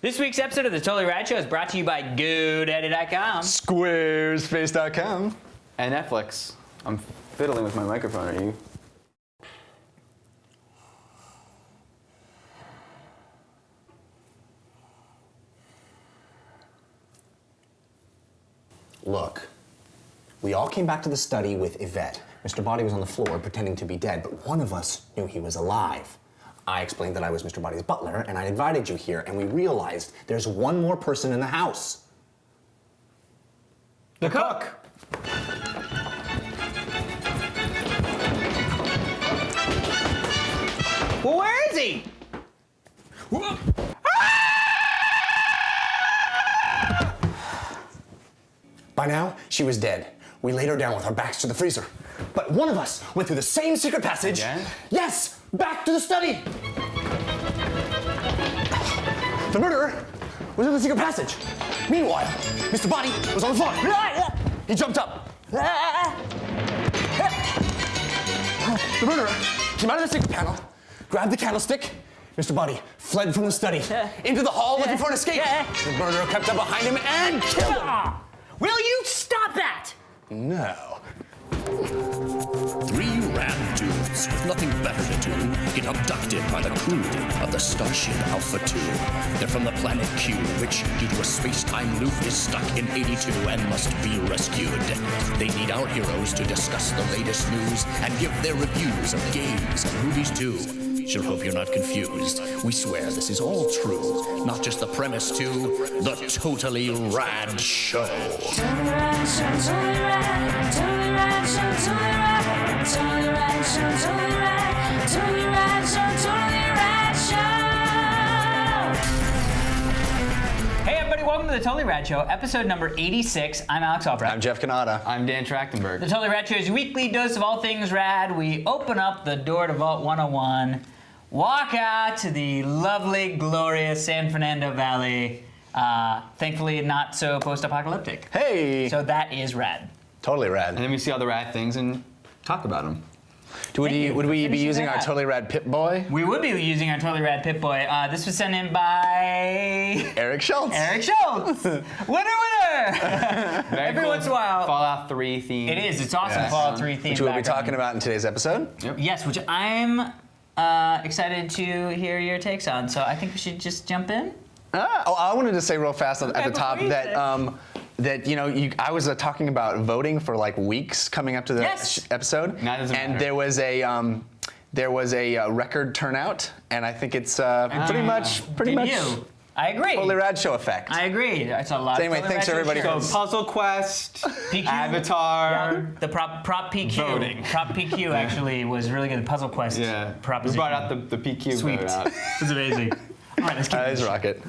This week's episode of The Totally Rad Show is brought to you by GoDaddy.com, Squarespace.com, and Netflix. I'm fiddling with my microphone, are you? Look, we all came back to the study with Yvette. Mr. Body was on the floor pretending to be dead, but one of us knew he was alive. I explained that I was Mr. Body's butler, and I invited you here, and we realized there's one more person in the house. The cook! Well, where is he? By now, she was dead. We laid her down with our backs to the freezer. But one of us went through the same secret passage. Again? Yes! Back to the study! The murderer was in the secret passage. Meanwhile, Mr. Body was on the floor. He jumped up. The murderer came out of the secret panel, grabbed the candlestick. Mr. Body fled from the study into the hall looking for an escape. The murderer kept up behind him and killed him. Will you stop that? No. 3 rad dudes with nothing better to do get abducted by the crew of the Starship Alpha 2. They're from the planet Q, which, due to a space-time loop, is stuck in 82 and must be rescued. They need our heroes to discuss the latest news and give their reviews of games and movies too. Sure hope you're not confused. We swear this is all true, not just the premise to The Totally Rad Show. Totally Rad Show, Totally Rad, Totally Rad Show, Totally Rad, Totally Rad Show, Totally Rad, Totally Rad Show, Totally Rad Show. Hey everybody, welcome to The Totally Rad Show, episode number 86. I'm Alex Albrecht. I'm Jeff Canada. I'm Dan Trachtenberg. The Totally Rad Show is your weekly dose of all things rad. We open up the door to Vault 101, walk out to the lovely, glorious San Fernando Valley. Thankfully, not so post-apocalyptic. Hey! So that is rad. Totally rad. And then we see all the rad things and talk about them. Would we be Finishing using that our up. Totally Rad Pip-Boy? We would be using our Totally Rad Pip-Boy. This was sent in by Eric Schultz. Eric Schultz. Winner! Every once in a while. Fallout 3 theme. It is. It's awesome. Yes. Fallout 3 theme. Which we'll be background. talking about in today's episode. Yep. Yes, which I'm excited to hear your takes on. So I think we should just jump in. I wanted to say real fast at the before top you that I was talking about voting for like weeks coming up to the Yes. episode, That doesn't and matter. there was a record turnout, and I think it's pretty much You. I agree. Totally Rad Show effect. I agree. It's a lot. So anyway, of Totally thanks Rad Show everybody shirts. So Puzzle Quest, PQ. Avatar. The prop PQ. Voting. Prop PQ actually was really good. Puzzle Quest. Yeah. We Proposition. brought out the PQ Sweet. vote out. It was amazing. All right, let's keep Let's this. rock it.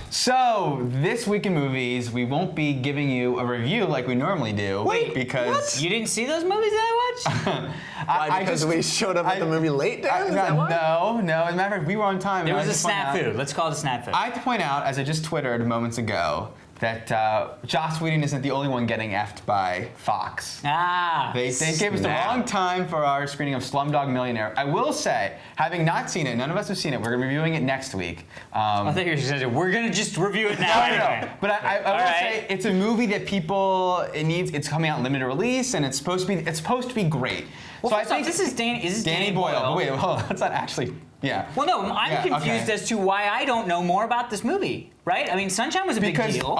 So, this week in movies, we won't be giving you a review like we normally do. Wait, because You didn't see those movies that I watched? Why? Because we showed up at the movie late, Dan? Is that why? No. As a matter of fact, we were on time. There and was a I have to point snafu. out- Let's call it a snafu. I have to point out, as I just twittered moments ago, that Joss Whedon isn't the only one getting effed by Fox. They gave us the Snap. wrong time for our screening of Slumdog Millionaire. I will say, having not seen it, none of us have seen it. We're reviewing it next week. I think you said we're gonna just review it now anyway. But I will All say right. it's a movie that it's coming out in limited release, and it's supposed to be great. Well, so I first off, think this is Danny Boyle. But wait, hold on, that's not actually. Yeah. Well, no, I'm Yeah, confused okay. as to why I don't know more about this movie, right? I mean, Sunshine was a big deal.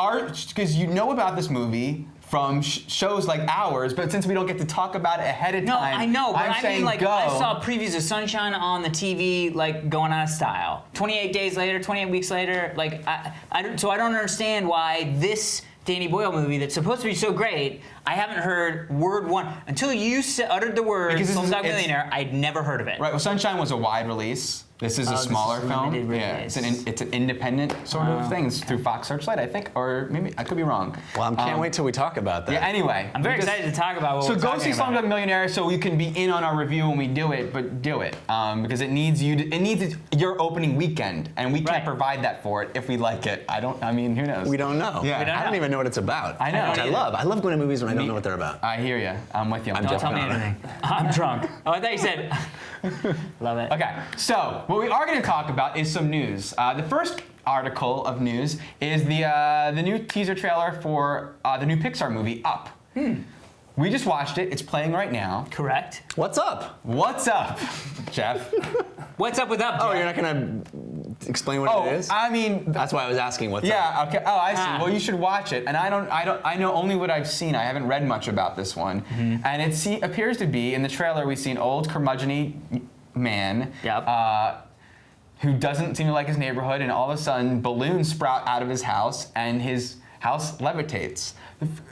Because you know about this movie from shows like ours, but since we don't get to talk about it ahead of No, time, I know, but I'm I saying mean, like, go. I saw previews of Sunshine on the TV, like, going out of style. 28 days later, 28 weeks later, like, I don't understand why this Danny Boyle movie that's supposed to be so great, I haven't heard word one until you uttered the word Because Slumdog Millionaire. I'd never heard of it. Right. Well, Sunshine was a wide release. This is a smaller film. limited Yeah, release. it's an independent sort of thing. It's through Fox Searchlight, I think, or maybe I could be wrong. Well, I can't wait till we talk about that. Yeah. Anyway, I'm very excited to talk about what So we're go talking see about. Slumdog Millionaire so you can be in on our review when we do it, but do it because it needs you. It needs your opening weekend, and we can't Right. provide that for it if we like it. I mean, who knows? We don't know. Yeah. We don't I don't know. even know what it's about. I know. Which I either. love. I love going to movies when I don't know what they're about. I hear you. I'm with you. I'm Don't Jeff tell me Connor. anything. I'm drunk. Oh, I thought you said. Love it. Okay, so what we are going to talk about is some news. The first article of news is the new teaser trailer for the new Pixar movie, Up. We just watched it. It's playing right now. Correct. What's up? What's up, Jeff? What's up with Up, Oh, Jeff? you're not going to explain what it is? I mean, That's why I was asking what's up. yeah. Okay. Oh, I see. Ah. Well, you should watch it. And I know only what I've seen. I haven't read much about this one. And it appears to be in the trailer. We see an old curmudgeon man. Yep. Who doesn't seem to like his neighborhood, and all of a sudden balloons sprout out of his house, and his house levitates.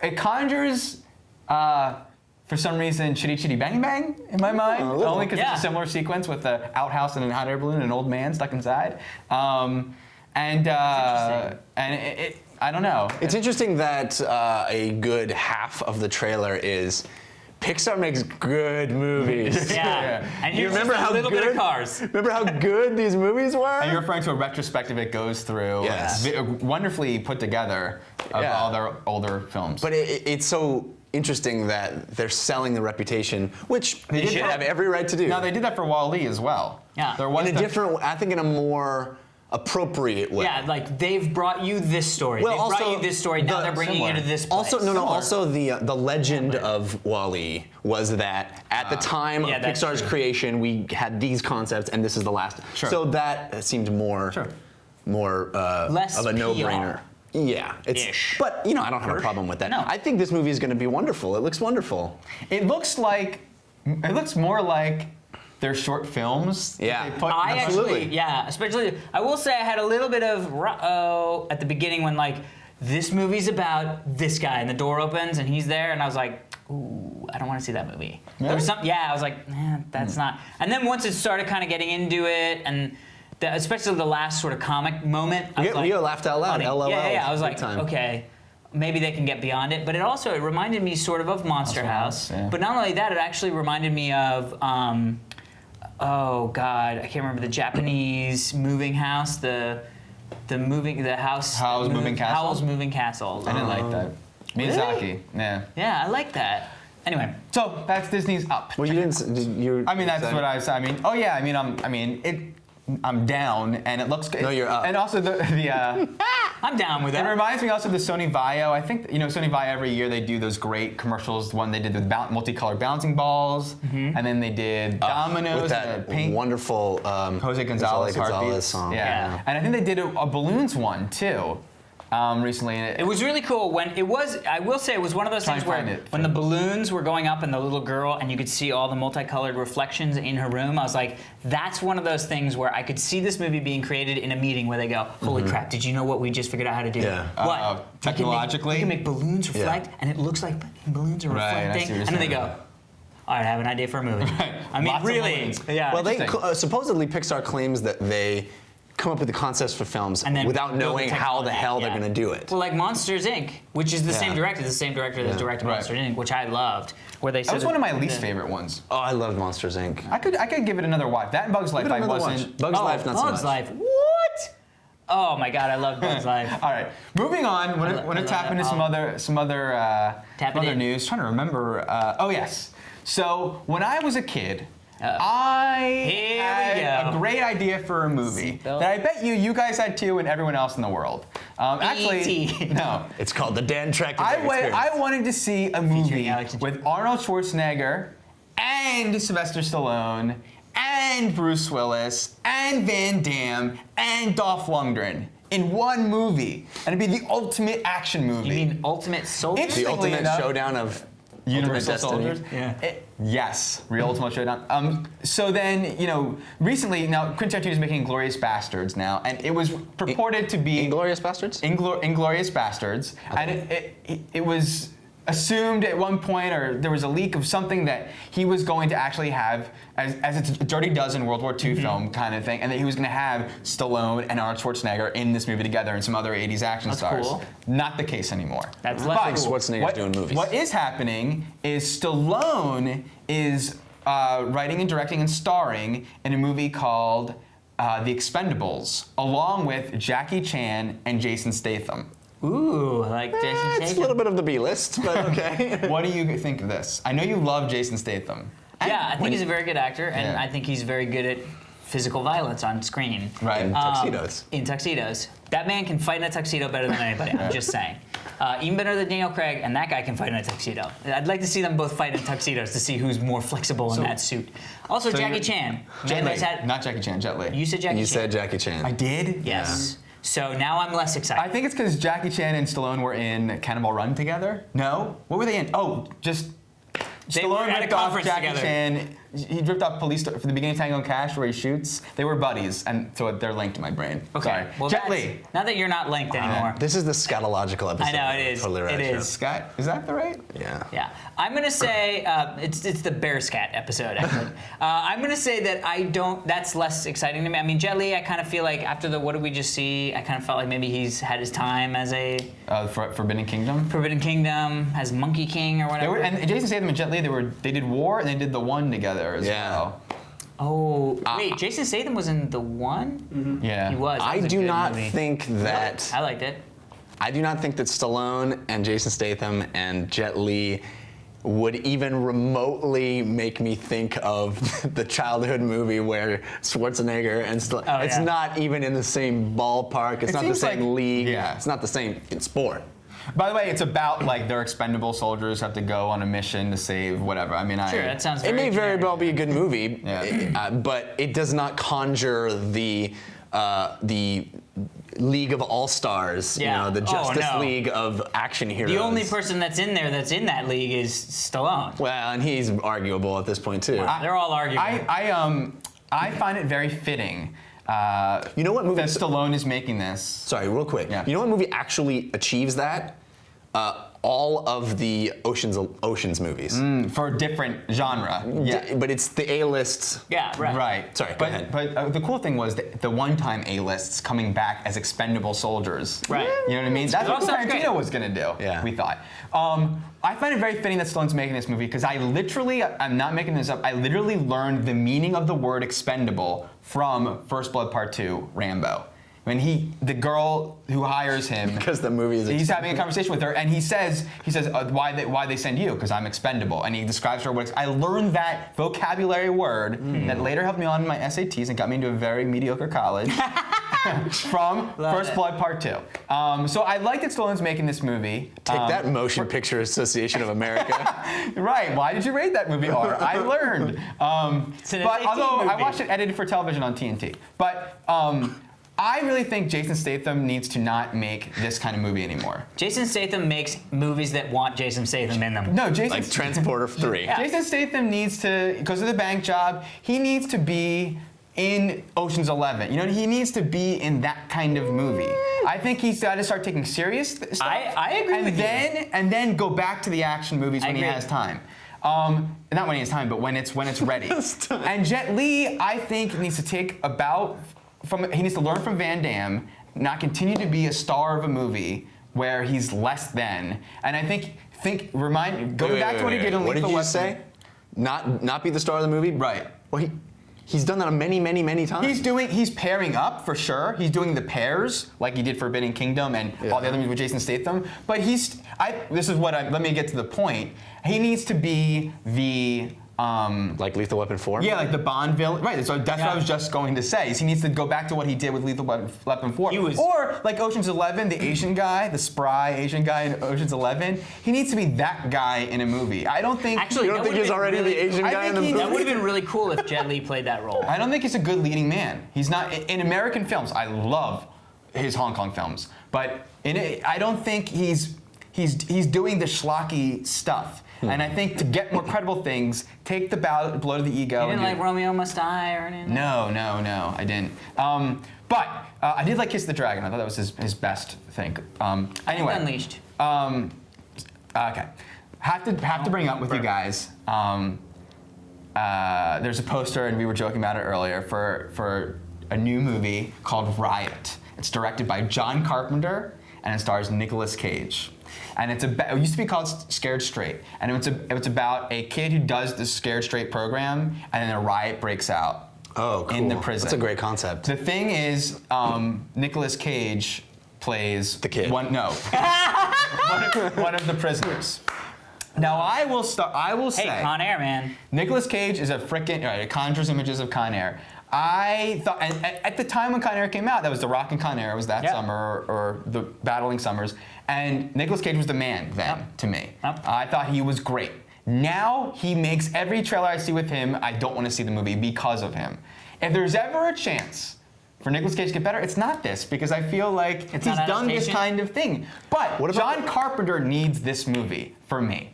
It conjures, for some reason, Chitty Chitty Bang Bang in my mind, little. only because Yeah. it's a similar sequence with an outhouse and an hot air balloon and an old man stuck inside. And I don't know. It's interesting that a good half of the trailer is Pixar makes good movies. Yeah. And You here's remember just a how little bit good- of Cars. Remember how good these movies were? And you're referring to a retrospective it goes through. Yes. Wonderfully put together of Yeah. all their older films. But it's so interesting that they're selling the reputation, which they did should that- have every right to do. now they did that for Wall-E as well. Yeah. There was in a the- different, I think in a more appropriate way. Yeah, like they've brought you this story. Well, They've brought also you this story. Now the- they're bringing you to this place. Also, no. Similar. Also, the legend of Wall-E was that at the time yeah, of that's Pixar's true. creation, we had these concepts, and this is the last. Sure. So that seemed more, Sure. more Less of a PR. no-brainer. Yeah, it's. Ish. But I don't have a problem with that. No. I think this movie is going to be wonderful. It looks wonderful. It looks more like their short films. that Yeah. they put I in the- Absolutely. actually, yeah, especially, I will say I had a little bit of ruh-oh at the beginning when like, this movie's about this guy and the door opens and he's there and I was like, ooh, I don't want to see that movie. There was I was like, that's not. And then once it started kind of getting into it and especially the last sort of comic moment, I was like, Leo laughed out loud. funny. LOL. Yeah, I was big like, time. okay, maybe they can get beyond it. But it reminded me sort of Monster House. yeah. But not only that, it actually reminded me of, oh God, I can't remember the Japanese moving house, the house. Howl's Moving Castle? Howl's Moving Castle. I didn't like that. Miyazaki. Yeah. Yeah, I like that. Anyway, So that's Disney's Up. Well, you didn't. You. I mean, that's what I said. I mean, oh yeah. I'm down, and it looks good. No, you're up. And also the I'm down with it that. reminds me also of the Sony Vaio. I think Sony Vaio every year they do those great commercials. One they did with multicolored bouncing balls, and then they did dominoes, with that and paint. wonderful Jose Gonzalez heartbeats. song. Yeah. And I think they did a balloons one too, recently. And It was really cool when it was. I will say it was one of those Try things and where find it. when the balloons were going up and the little girl and you could see all the multicolored reflections in her room. I was like, that's one of those things where I could see this movie being created in a meeting where they go, "Holy crap! Did you know what we just figured out how to do? Yeah. What Technologically? we can make balloons reflect, and it looks like balloons are Right, I see reflecting, what and you're then they saying. go." All right, I have an idea for a movie. I mean, Lots of really, balloons. yeah. Well, they Interesting. supposedly Pixar claims that they come up with the concepts for films And then without build the knowing how the technology, hell they're yeah. going to do it. Well, like Monsters Inc., which is the same Yeah. director, that directed Right. Monsters Inc., which I loved, where they that was said one of my that- least favorite ones. Oh, I loved Monsters Inc. I could give it another watch. That and Bugs Life Give it I another wasn't. watch. Bugs Life, not so much. Bugs Life. What? Oh my God, I love Bugs Life. All right, moving on. Want to love tap that. into some other Tap it in. news. Trying to remember. Oh yes. So when I was a kid, Here I we had go. a great idea for a movie Seatbelt. that I bet you guys had too, and everyone else in the world. Actually, E.T.. no. It's called the Dan Trachtenberg Experience. I wanted to see a movie Alex and with Arnold Schwarzenegger and Sylvester Stallone and Bruce Willis and Van Damme and Dolph Lundgren in one movie, and it'd be the ultimate action movie. You mean Ultimate Soldier? the Interestingly ultimate enough- showdown of Universal Ultimate Destiny. Soldiers? Yeah. Yes, real Ultimate Showdown. So then, recently, now Quentin Tarantino is making Inglourious Bastards now, and it was purported to be Inglourious Bastards? Inglourious Bastards, and it was assumed at one point, or there was a leak of something that he was going to actually have, as it's already does in World War II film kind of thing, and that he was going to have Stallone and Arnold Schwarzenegger in this movie together and some other 80s action stars. Cool. Not the case anymore. That's But less cool. Schwarzenegger's doing movies. What is happening is Stallone is writing and directing and starring in a movie called The Expendables, along with Jackie Chan and Jason Statham. Ooh, like Jason Statham. It's a little bit of the B list, but okay. What do you think of this? I know you love Jason Statham. Yeah, I think he's a very good actor, and Yeah. I think he's very good at physical violence on screen. Right. In tuxedos. In tuxedos. That man can fight in a tuxedo better than anybody, I'm just saying. Even better than Daniel Craig, and that guy can fight in a tuxedo. I'd like to see them both fight in tuxedos to see who's more flexible in that suit. Also, So Jackie you're- Chan. Jet Man Li. that's had- Not Jackie Chan, Jet Li. You said Jackie You Chan. said Jackie Chan. I did? Yes. So now I'm less excited. I think it's because Jackie Chan and Stallone were in Cannonball Run together. No? What were they in? Oh, just They were Stallone at a ripped off conference Jackie together. Chan. He ripped off Police for the beginning of Tango and Cash where he shoots. They were buddies, and so they're linked to my brain. Okay. Sorry. Well, Jet that's- Li. Now that you're not linked anymore. This is the scatological episode. I know, it of is. Totally Rad It Show. is. Scott, is that the right? Yeah. Yeah, I'm gonna say it's the Bear Scat episode. Actually, I'm gonna say that I don't. That's less exciting to me. I mean, Jet Li, I kind of feel like after the what did we just see? I kind of felt like maybe he's had his time as a Forbidden Kingdom. Forbidden Kingdom, as Monkey King or They whatever. were, and Jason Statham and Jet Li, they did War and they did The One together as Yeah. well. oh wait, Jason Statham was in the one. Yeah. He was. That I was a do good not movie. think that I liked it. I do not think that Stallone and Jason Statham and Jet Li would even remotely make me think of the childhood movie where Schwarzenegger and Stallone. Oh, it's yeah. not even in the same ballpark. It's It not the seems same like- league. yeah. It's not the same sport. By the way, it's about like their expendable soldiers have to go on a mission to save whatever. I mean, Sure, that sounds. It may very generic. well be a good movie, Yeah. but it does not conjure the League of All Stars, Yeah. you know, the Oh, Justice no. League of action heroes. The only person that's in there that's in that league is Stallone. Well, and he's arguable at this point too. They're all arguing. I find it very fitting. You know what movie? That Stallone is making this. Sorry, real quick. Yeah. You know what movie actually achieves that? All of the Ocean's movies. For a different genre. Yeah. But it's the A-list. yeah, right. Right. Sorry, go but, ahead. But the cool thing was the one-time A-lists coming back as expendable soldiers. Right. You know what I mean? That's That what sounds great. Tarantino was going to do, Yeah. we thought. I find it very fitting that Stallone's making this movie because I'm not making this up, I literally learned the meaning of the word expendable from First Blood Part 2, Rambo. When the girl who hires him, Because the movie is he's having a conversation with her, and he says, why they send you? Because I'm expendable, and he describes her. I learned that vocabulary word that later helped me on my SATs and got me into a very mediocre college from First Blood Part 2. So I like that Stallone's making this movie. Take that, Motion Picture Association of America. Right? Why did you rate that movie R? I learned. It's an But SAT although I movie. watched it edited for television on TNT, but. I really think Jason Statham needs to not make this kind of movie anymore. Jason Statham makes movies that want Jason Statham in them. No, Jason. Like Transporter 3. Yeah. Jason Statham needs to, because of the bank job, he needs to be in Ocean's 11. You know, he needs to be in that kind of movie. I think he's got to start taking serious stuff. I agree with you. And then go back to the action movies when he agree. has time. Not when he has time, but when it's ready. And Jet Li, I think, needs to he needs to learn from Van Damme, not continue to be a star of a movie where he's less than. And I think going back to what he did in What did Lethal you Weapon. say? Not be the star of the movie? Right. Well, he's done that many, many, many times. He's pairing up for sure. He's doing the pairs like he did Forbidden Kingdom and all the other movies with Jason Statham. But let me get to the point. He needs to be the like Lethal Weapon 4? yeah, like the Bond villain. Right. So that's what I was just going to say. Is he needs to go back to what he did with Lethal Weapon 4. Or like Ocean's 11, the Asian guy, the spry Asian guy in Ocean's 11. He needs to be that guy in a movie. I don't think. Actually, You don't think he's already the Asian I guy in think the he- movie? That would have been really cool if Jet Li played that role. I don't think he's a good leading man. He's not in American films. I love his Hong Kong films, but I don't think he's doing the schlocky stuff. And I think to get more credible things, take the blow to the ego. You didn't like Romeo Must Die or anything? No, I didn't. But I did like Kiss the Dragon. I thought that was his best thing. Anyway. Unleashed. Okay. have to bring up with you guys. There's a poster, and we were joking about it earlier, for a new movie called Riot. It's directed by John Carpenter, and it stars Nicolas Cage. And it used to be called Scared Straight, and it's about a kid who does the Scared Straight program, and then a riot breaks out. Oh, cool. In the prison. That's a great concept. The thing is, Nicolas Cage plays the kid. one of the prisoners. Now I will say. Hey, Con Air, man. Nicolas Cage is a frickin'. It conjures images of Con Air. I thought, and at the time when Con Air came out, that was The Rock and Con Air. It was that summer, or the Battling Summers, and Nicolas Cage was the man then to me. I thought he was great. Now he makes every trailer I see with him, I don't want to see the movie because of him. If there's ever a chance for Nicolas Cage to get better, it's not this, because I feel like he's done this kind of thing. But John Carpenter needs this movie for me.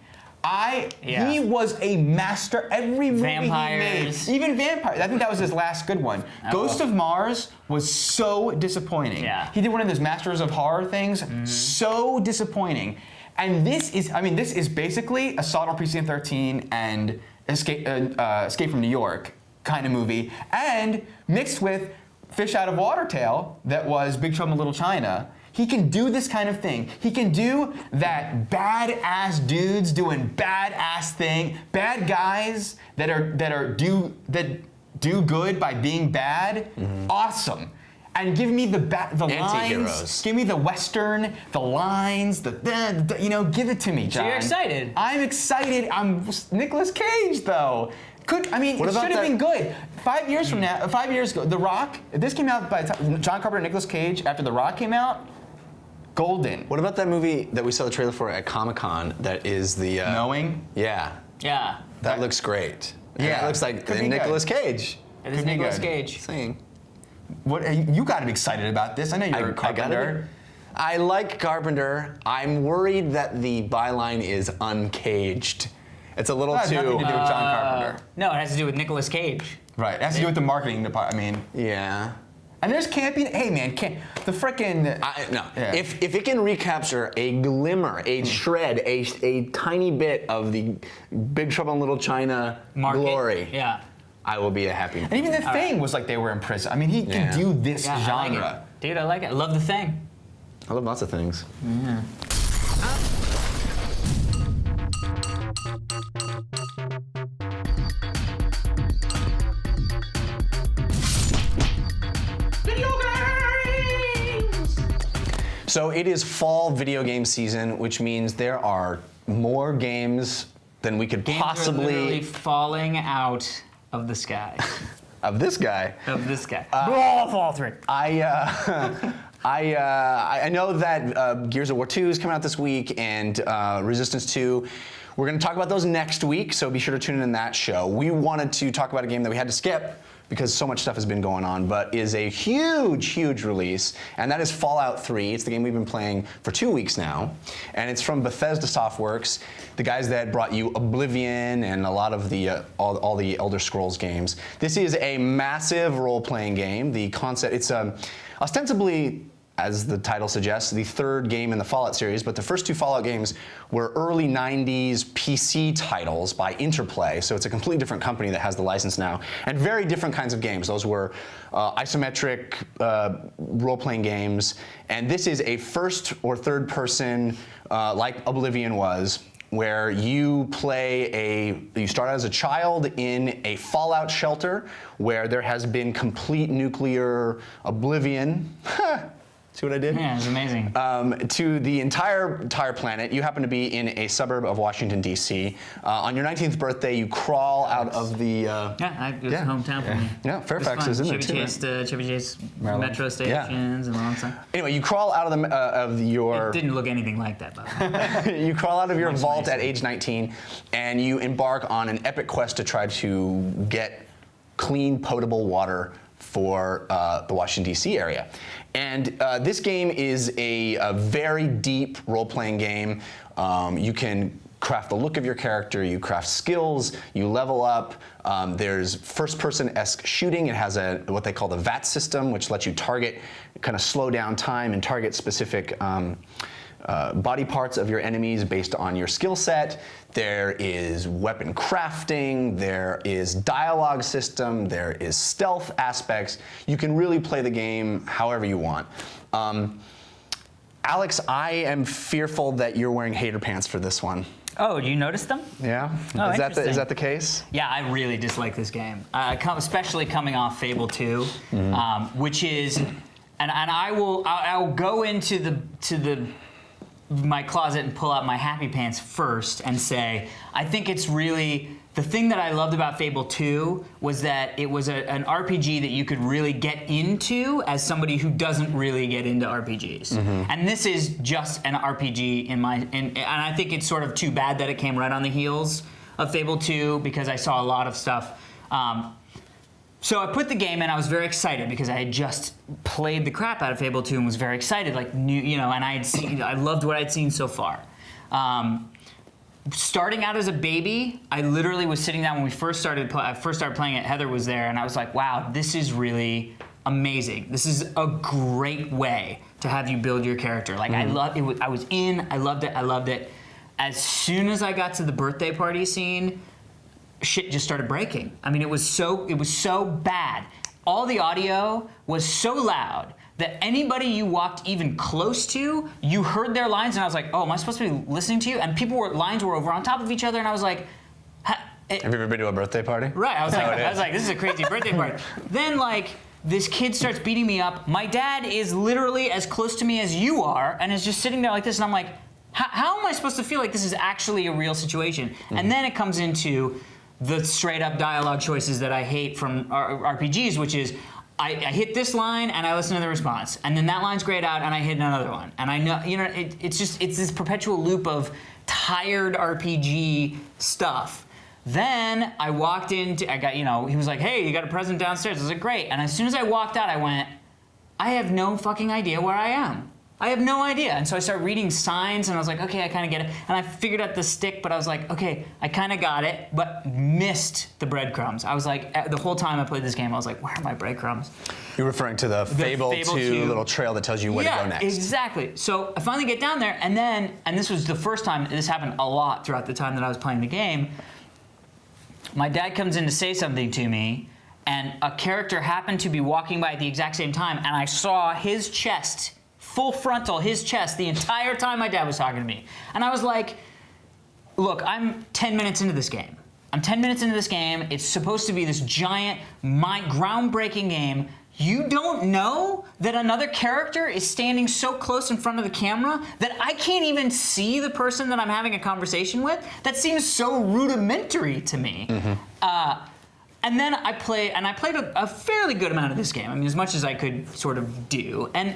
He was a master. Every movie Vampires. he made, even Vampires. I think that was his last good one. Ghost of Mars was so disappointing. Yeah. He did one of those Masters of Horror things. So disappointing. And this is basically Assault on Precinct 13 and Escape from New York kind of movie, and mixed with Fish Out of Water Tale that was Big Trouble in Little China. He can do this kind of thing. He can do that badass dudes doing badass thing, bad guys that do good by being bad. Awesome. And give me the lines, give me the Western, the lines, the give it to me, John. So you're excited. I'm excited. I'm Nicolas Cage though. It should have been good. 5 years ago, The Rock, this came out by the time John Carpenter and Nicolas Cage, after The Rock came out, golden. What about that movie that we saw the trailer for at Comic-Con that is the... Knowing? Yeah. Yeah. That looks great. And Yeah. that looks like Could be Nicolas Cage. It is Could be Nicolas good. Cage. Singing. What you got to be excited about this. I know you're a Carpenter. I like Carpenter. I'm worried that the byline is uncaged. It's a little That has nothing to do with John Carpenter. No, it has to do with Nicolas Cage. Right. It has to do with the marketing department. I mean, Yeah. and there's camping. Hey man, the frickin'. No. Yeah. If it can recapture a glimmer, a shred, a tiny bit of the Big Trouble in Little China glory, Yeah. I will be a happy man. And even The Thing was like they were in prison. I mean, he can do this Yeah, genre. I like it. Dude, I like it. I love The Thing. I love lots of things. So it is fall video game season, which means there are more games than we could Games are literally possibly falling out of the sky. of this guy. Of this guy. Fall through. I know that Gears of War 2 is coming out this week, and Resistance 2. We're going to talk about those next week, so be sure to tune in that show. We wanted to talk about a game that we had to skip because so much stuff has been going on, but is a huge, huge release, and that is Fallout 3. It's the game we've been playing for 2 weeks now, and it's from Bethesda Softworks, the guys that brought you Oblivion and a lot of the all the Elder Scrolls games. This is a massive role-playing game. The concept, it's ostensibly, as the title suggests, the third game in the Fallout series, but the first two Fallout games were early 90s PC titles by Interplay, so it's a completely different company that has the license now, and very different kinds of games. Those were isometric role-playing games, and this is a first or third person, like Oblivion was, where you you start as a child in a fallout shelter where there has been complete nuclear oblivion. See what I did? Yeah, it's amazing. To the entire planet. You happen to be in a suburb of Washington, D.C. On your 19th birthday, you crawl out of the... It was hometown for me. Yeah, Fairfax is in there too. Chevy Chase Maryland. metro stations and all that stuff. Anyway, you crawl out of your... It didn't look anything like that, by the way. You crawl out of your vault nicer. at age 19, and you embark on an epic quest to try to get clean, potable water for the Washington, D.C. area. And this game is a very deep role-playing game. You can craft the look of your character, you craft skills, you level up. There's first-person-esque shooting. It has what they call the VAT system, which lets you target, kind of slow down time and target specific body parts of your enemies based on your skill set. There is weapon crafting. There is dialogue system. There is stealth aspects. You can really play the game however you want. Alex, I am fearful that you're wearing hater pants for this one. Oh, you noticed them? Yeah? Oh, Is that the case? Yeah, I really dislike this game, especially coming off Fable 2, which is, and I'll go into my closet and pull out my happy pants first and say, I think it's really, the thing that I loved about Fable 2 was that it was an RPG that you could really get into as somebody who doesn't really get into RPGs. And this is just an RPG and I think it's sort of too bad that it came right on the heels of Fable 2 because I saw a lot of stuff. So I put the game in. I was very excited because I had just played the crap out of Fable 2 and was very excited, like and I loved what I'd seen so far. Starting out as a baby, I literally was sitting down when we first started playing it. Heather was there, and I was like, "Wow, this is really amazing. This is a great way to have you build your character." Like I loved it. I was in. I loved it. As soon as I got to the birthday party scene, shit just started breaking. I mean, it was so bad. All the audio was so loud that anybody you walked even close to, you heard their lines, and I was like, oh, am I supposed to be listening to you? And lines were over on top of each other, and I was like, have you ever been to a birthday party? Right, I was like, this is a crazy birthday party. Then this kid starts beating me up. My dad is literally as close to me as you are, and is just sitting there like this, and I'm like, how am I supposed to feel like this is actually a real situation? And then it comes into the straight up dialogue choices that I hate from RPGs, which is, I hit this line and I listen to the response, and then that line's grayed out and I hit another one, and I know it's this perpetual loop of tired RPG stuff. Then I walked into, he was like, hey, you got a present downstairs. I was like, great. And as soon as I walked out, I went, I have no fucking idea where I am. I have no idea. And so I started reading signs, and I was like, okay, I kind of get it. And I figured out the stick, but I was like, okay, I kind of got it, but missed the breadcrumbs. I was like, the whole time I played this game, I was like, where are my breadcrumbs? You're referring to the Fable 2 little trail that tells you where to go next. Exactly. So I finally get down there, and this was the first time, this happened a lot throughout the time that I was playing the game, my dad comes in to say something to me, and a character happened to be walking by at the exact same time, and I saw his chest, full frontal, his chest, the entire time my dad was talking to me. And I was like, look, I'm 10 minutes into this game. It's supposed to be this giant, groundbreaking game. You don't know that another character is standing so close in front of the camera that I can't even see the person that I'm having a conversation with? That seems so rudimentary to me. And then I played a fairly good amount of this game. I mean, as much as I could sort of do. And,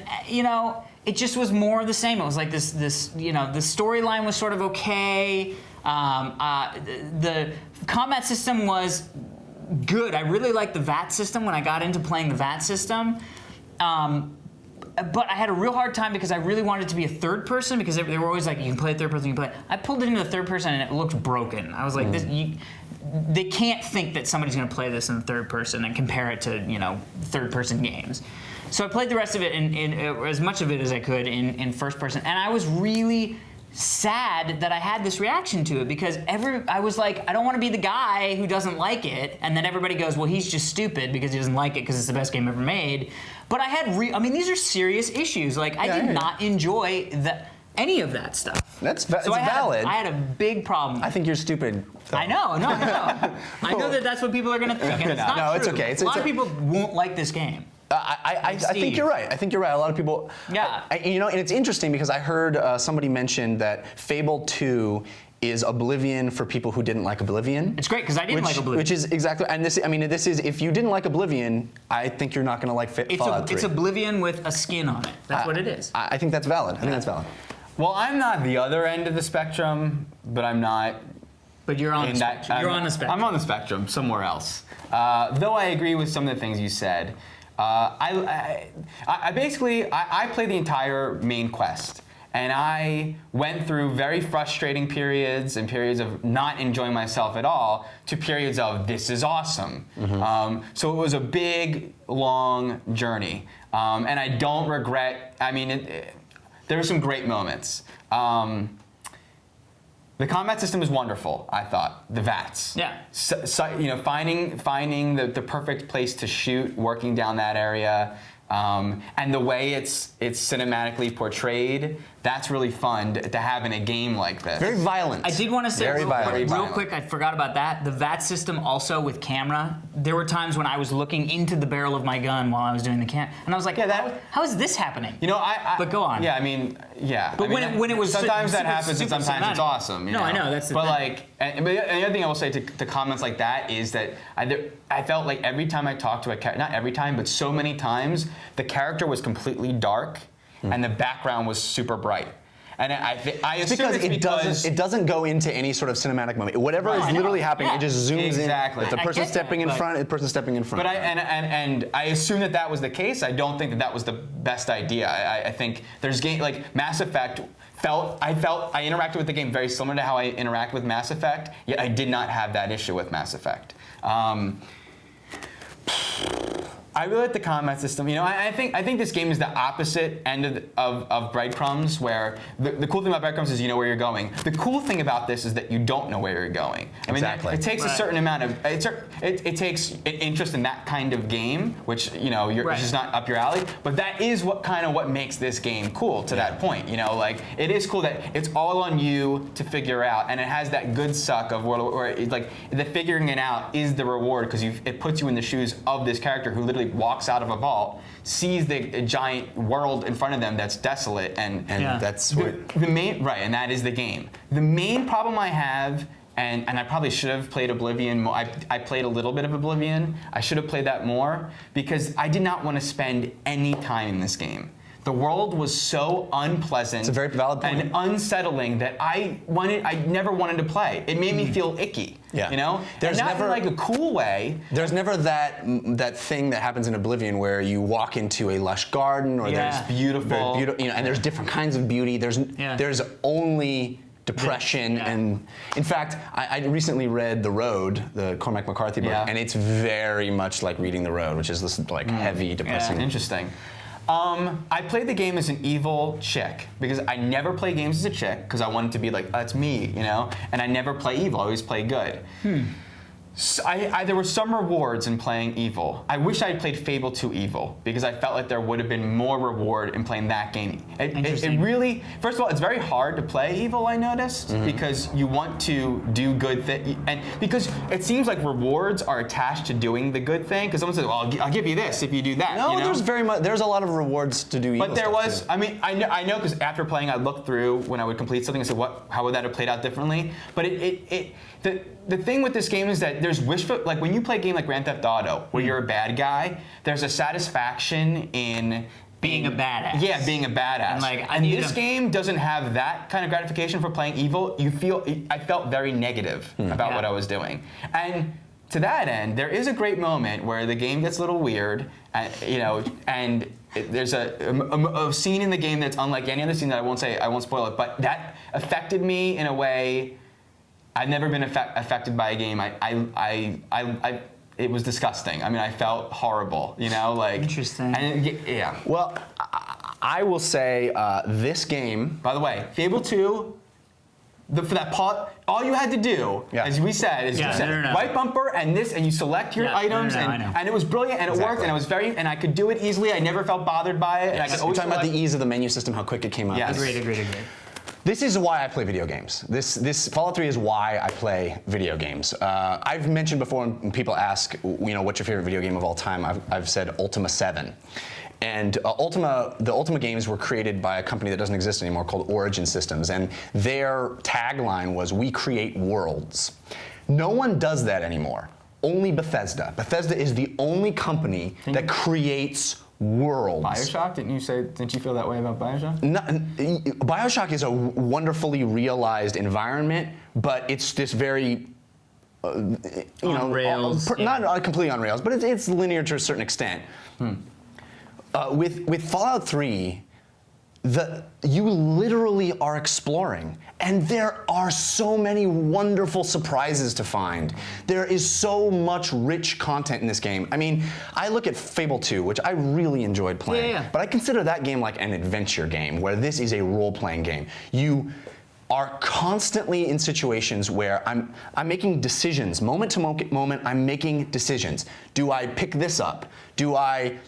it just was more of the same. It was like the storyline was sort of okay. The combat system was good. I really liked the VAT system when I got into playing the VAT system. But I had a real hard time because I really wanted it to be a third person, because they were always like, you can play a third person, you can play. I pulled it into the third person and it looked broken. I was like, they can't think that somebody's going to play this in the third person and compare it to third person games. So I played the rest of it in as much of it as I could in first person, and I was really sad that I had this reaction to it, because I was like, I don't want to be the guy who doesn't like it, and then everybody goes, well, he's just stupid because he doesn't like it because it's the best game ever made. But I had these are serious issues. Like, I did not enjoy any of that stuff. It's valid. I had a big problem. I think you're stupid. Though. I know. I know that's what people are going to think, and it's not true. It's okay. A lot of people won't like this game. I think you're right. A lot of people. Yeah. And it's interesting because I heard somebody mention that Fable 2 is Oblivion for people who didn't like Oblivion. It's great because I didn't like Oblivion. Which is exactly, and this is if you didn't like Oblivion, I think you're not going to like Fallout 3. It's Oblivion with a skin on it. That's what it is. I think that's valid. I think that's valid. Well, I'm not the other end of the spectrum, but I'm not. But you're on the spectrum. You're on the spectrum. I'm on the spectrum somewhere else. Though I agree with some of the things you said. I played the entire main quest, and I went through very frustrating periods and periods of not enjoying myself at all to periods of this is awesome. So it was a big, long journey, and I don't regret. I mean, there were some great moments. The combat system is wonderful, I thought. The VATS. Yeah. Finding the perfect place to shoot, working down that area, and the way it's cinematically portrayed, that's really fun to have in a game like this. Very violent. I did want to say Very violent. real quick, I forgot about that. The VAT system also with camera, there were times when I was looking into the barrel of my gun while I was doing the and I was like, how is this happening? But go on. Yeah, I mean, yeah. But I mean, when it was sometimes super, that happens, super and sometimes it's cinematic. awesome. You No, know? I know, that's the but thing. like, but the other thing I will say to comments like that is that I felt like every time I talked to a character, not every time, but so many times, the character was completely dark, and the background was super bright. And I assume it's because it doesn't go into any sort of cinematic moment. Whatever is literally happening, it just zooms Exactly. in. If the I person get stepping that, in but- front, the person stepping in front. But I assume that was the case. I don't think that was the best idea. I think there's like Mass Effect. I interacted with the game very similar to how I interact with Mass Effect. Yet I did not have that issue with Mass Effect. I really like the combat system. You know, I think this game is the opposite end of Breadcrumbs, where the cool thing about Breadcrumbs is you know where you're going. The cool thing about this is that you don't know where you're going. I mean, Exactly. it takes a certain amount of it takes an interest in that kind of game, which you know it's just not up your alley. But that is what makes this game cool to that point. You know, like it is cool that it's all on you to figure out, and it has that good suck of where it's like the figuring it out is the reward because it puts you in the shoes of this character who literally walks out of a vault, sees the giant world in front of them that's desolate, and that's the main and that is the game. The main problem I have, and I probably should have played Oblivion more. I played a little bit of Oblivion. I should have played that more because I did not want to spend any time in this game. The world was so unpleasant It's a very valid point. and unsettling that I never wanted to play. It made me feel icky. Yeah. You know? There's and not never- in like a cool way. There's never that thing that happens in Oblivion where you walk into a lush garden or there's Beautiful. you know, and there's different kinds of beauty. There's only depression and in fact I recently read The Road, the Cormac McCarthy book, and it's very much like reading The Road, which is this like heavy, depressing. Interesting. I played the game as an evil chick because I never play games as a chick because I wanted to be like, that's me, you know? And I never play evil, I always play good. So there were some rewards in playing evil. I wish I had played Fable 2 Evil because I felt like there would have been more reward in playing that game. It really, first of all, it's very hard to play evil, I noticed, because you want to do good things. And because it seems like rewards are attached to doing the good thing. Because someone says, well, I'll give you this if you do that. No, you know? there's a lot of rewards to do evil. But there stuff, was, too. I mean, I know because after playing, I looked through when I would complete something and said, how would that have played out differently? But the thing with this game is that there's like when you play a game like Grand Theft Auto, where you're a bad guy, there's a satisfaction in Being a badass. Yeah, being a badass. And this game doesn't have that kind of gratification for playing evil. I felt very negative about what I was doing. And to that end, there is a great moment where the game gets a little weird, you know, and there's a scene in the game that's unlike any other scene that I won't spoil it, but that affected me in a way I've never been affected by a game. It was disgusting. I mean, I felt horrible, you know, like. Interesting. And yeah. Well, I will say this game. By the way, Fable 2, for that part, all you had to do, as we said, is you said right bumper and this, and you select your items, and it was brilliant, and it worked, and it was and I could do it easily. I never felt bothered by it, and I could always. You're talking about the ease of the menu system, how quick it came out. Yes. Agreed. This is why I play video games. This Fallout 3 is why I play video games. I've mentioned before when people ask, you know, what's your favorite video game of all time? I've said Ultima 7. And the Ultima games were created by a company that doesn't exist anymore called Origin Systems, and their tagline was, "We create worlds." No one does that anymore. Only Bethesda. Bethesda is the only company that creates worlds. BioShock? Didn't you feel that way about BioShock? BioShock is a wonderfully realized environment, but it's this very, you know, rails, not completely on rails, but it's linear to a certain extent. With Fallout 3, you literally are exploring, and there are so many wonderful surprises to find. There is so much rich content in this game. I mean, I look at Fable 2, which I really enjoyed playing, but I consider that game like an adventure game, where this is a role-playing game. You are constantly in situations where I'm making decisions, moment to moment, I'm making decisions. Do I pick this up? Do I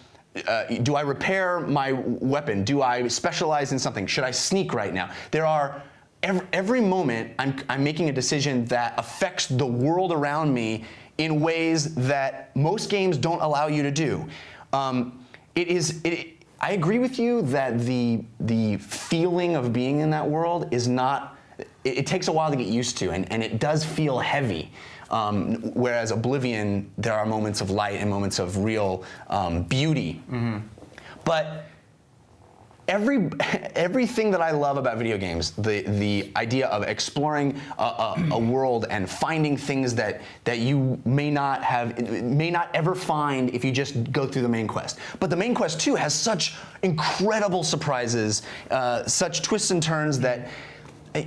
repair my weapon? Do I specialize in something? Should I sneak right now? There are, every moment I'm making a decision that affects the world around me in ways that most games don't allow you to do. I agree with you that the feeling of being in that world is not, it takes a while to get used to, and it does feel heavy. Whereas Oblivion, there are moments of light and moments of real beauty. But everything that I love about video games, the idea of exploring a world and finding things that you may not ever find if you just go through the main quest. But the main quest too has such incredible surprises, such twists and turns that,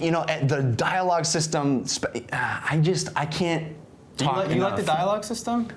you know, the dialogue system, I can't talk enough. You like the dialogue system?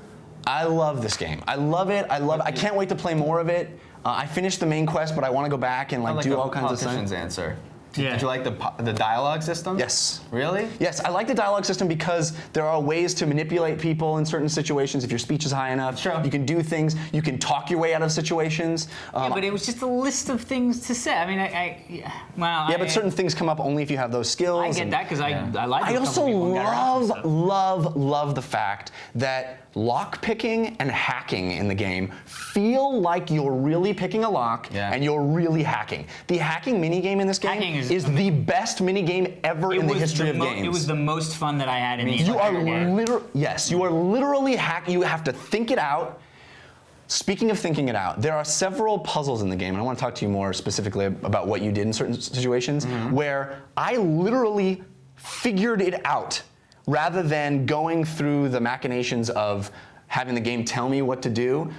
I love this game. I love it. I can't wait to play more of it. I finished the main quest, but I want to go back and do all kinds of stuff. Answer. Did you like the dialogue system? Yes. Really? Yes, I like the dialogue system because there are ways to manipulate people in certain situations. If your speech is high enough, you can do things. You can talk your way out of situations. Yeah, but it was just a list of things to say. I mean, but certain things come up only if you have those skills. I get that because I like. I also love the fact that lock picking and hacking in the game feel like you're really picking a lock and you're really hacking. The hacking minigame in this game is the best minigame ever in the history of games. It was the most fun that I had in the entire game. You are literally hacking. You have to think it out. Speaking of thinking it out, there are several puzzles in the game, and I want to talk to you more specifically about what you did in certain situations, where I literally figured it out rather than going through the machinations of having the game tell me what to do.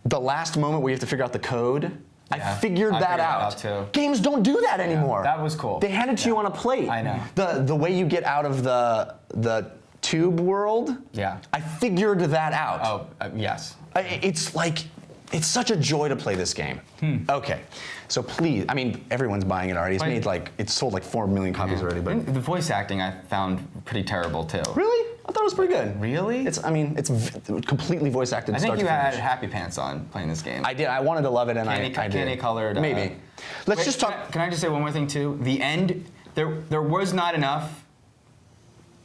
The last moment where you have to figure out the code, I figured that out. Too. Games don't do that anymore. That was cool. They hand it to you on a plate. I know. The way you get out of the tube world, I figured that out. Oh, yes. It's such a joy to play this game. Okay, so please, I mean, everyone's buying it already. It's sold like 4 million copies already. But the voice acting I found pretty terrible too. Really? I thought it was pretty good. Really? It's completely voice acted. I think you had Happy Pants on playing this game. I did. I wanted to love it, and I did. Candy colored. Maybe. Let's just talk. Can I just say one more thing too? The end. There was not enough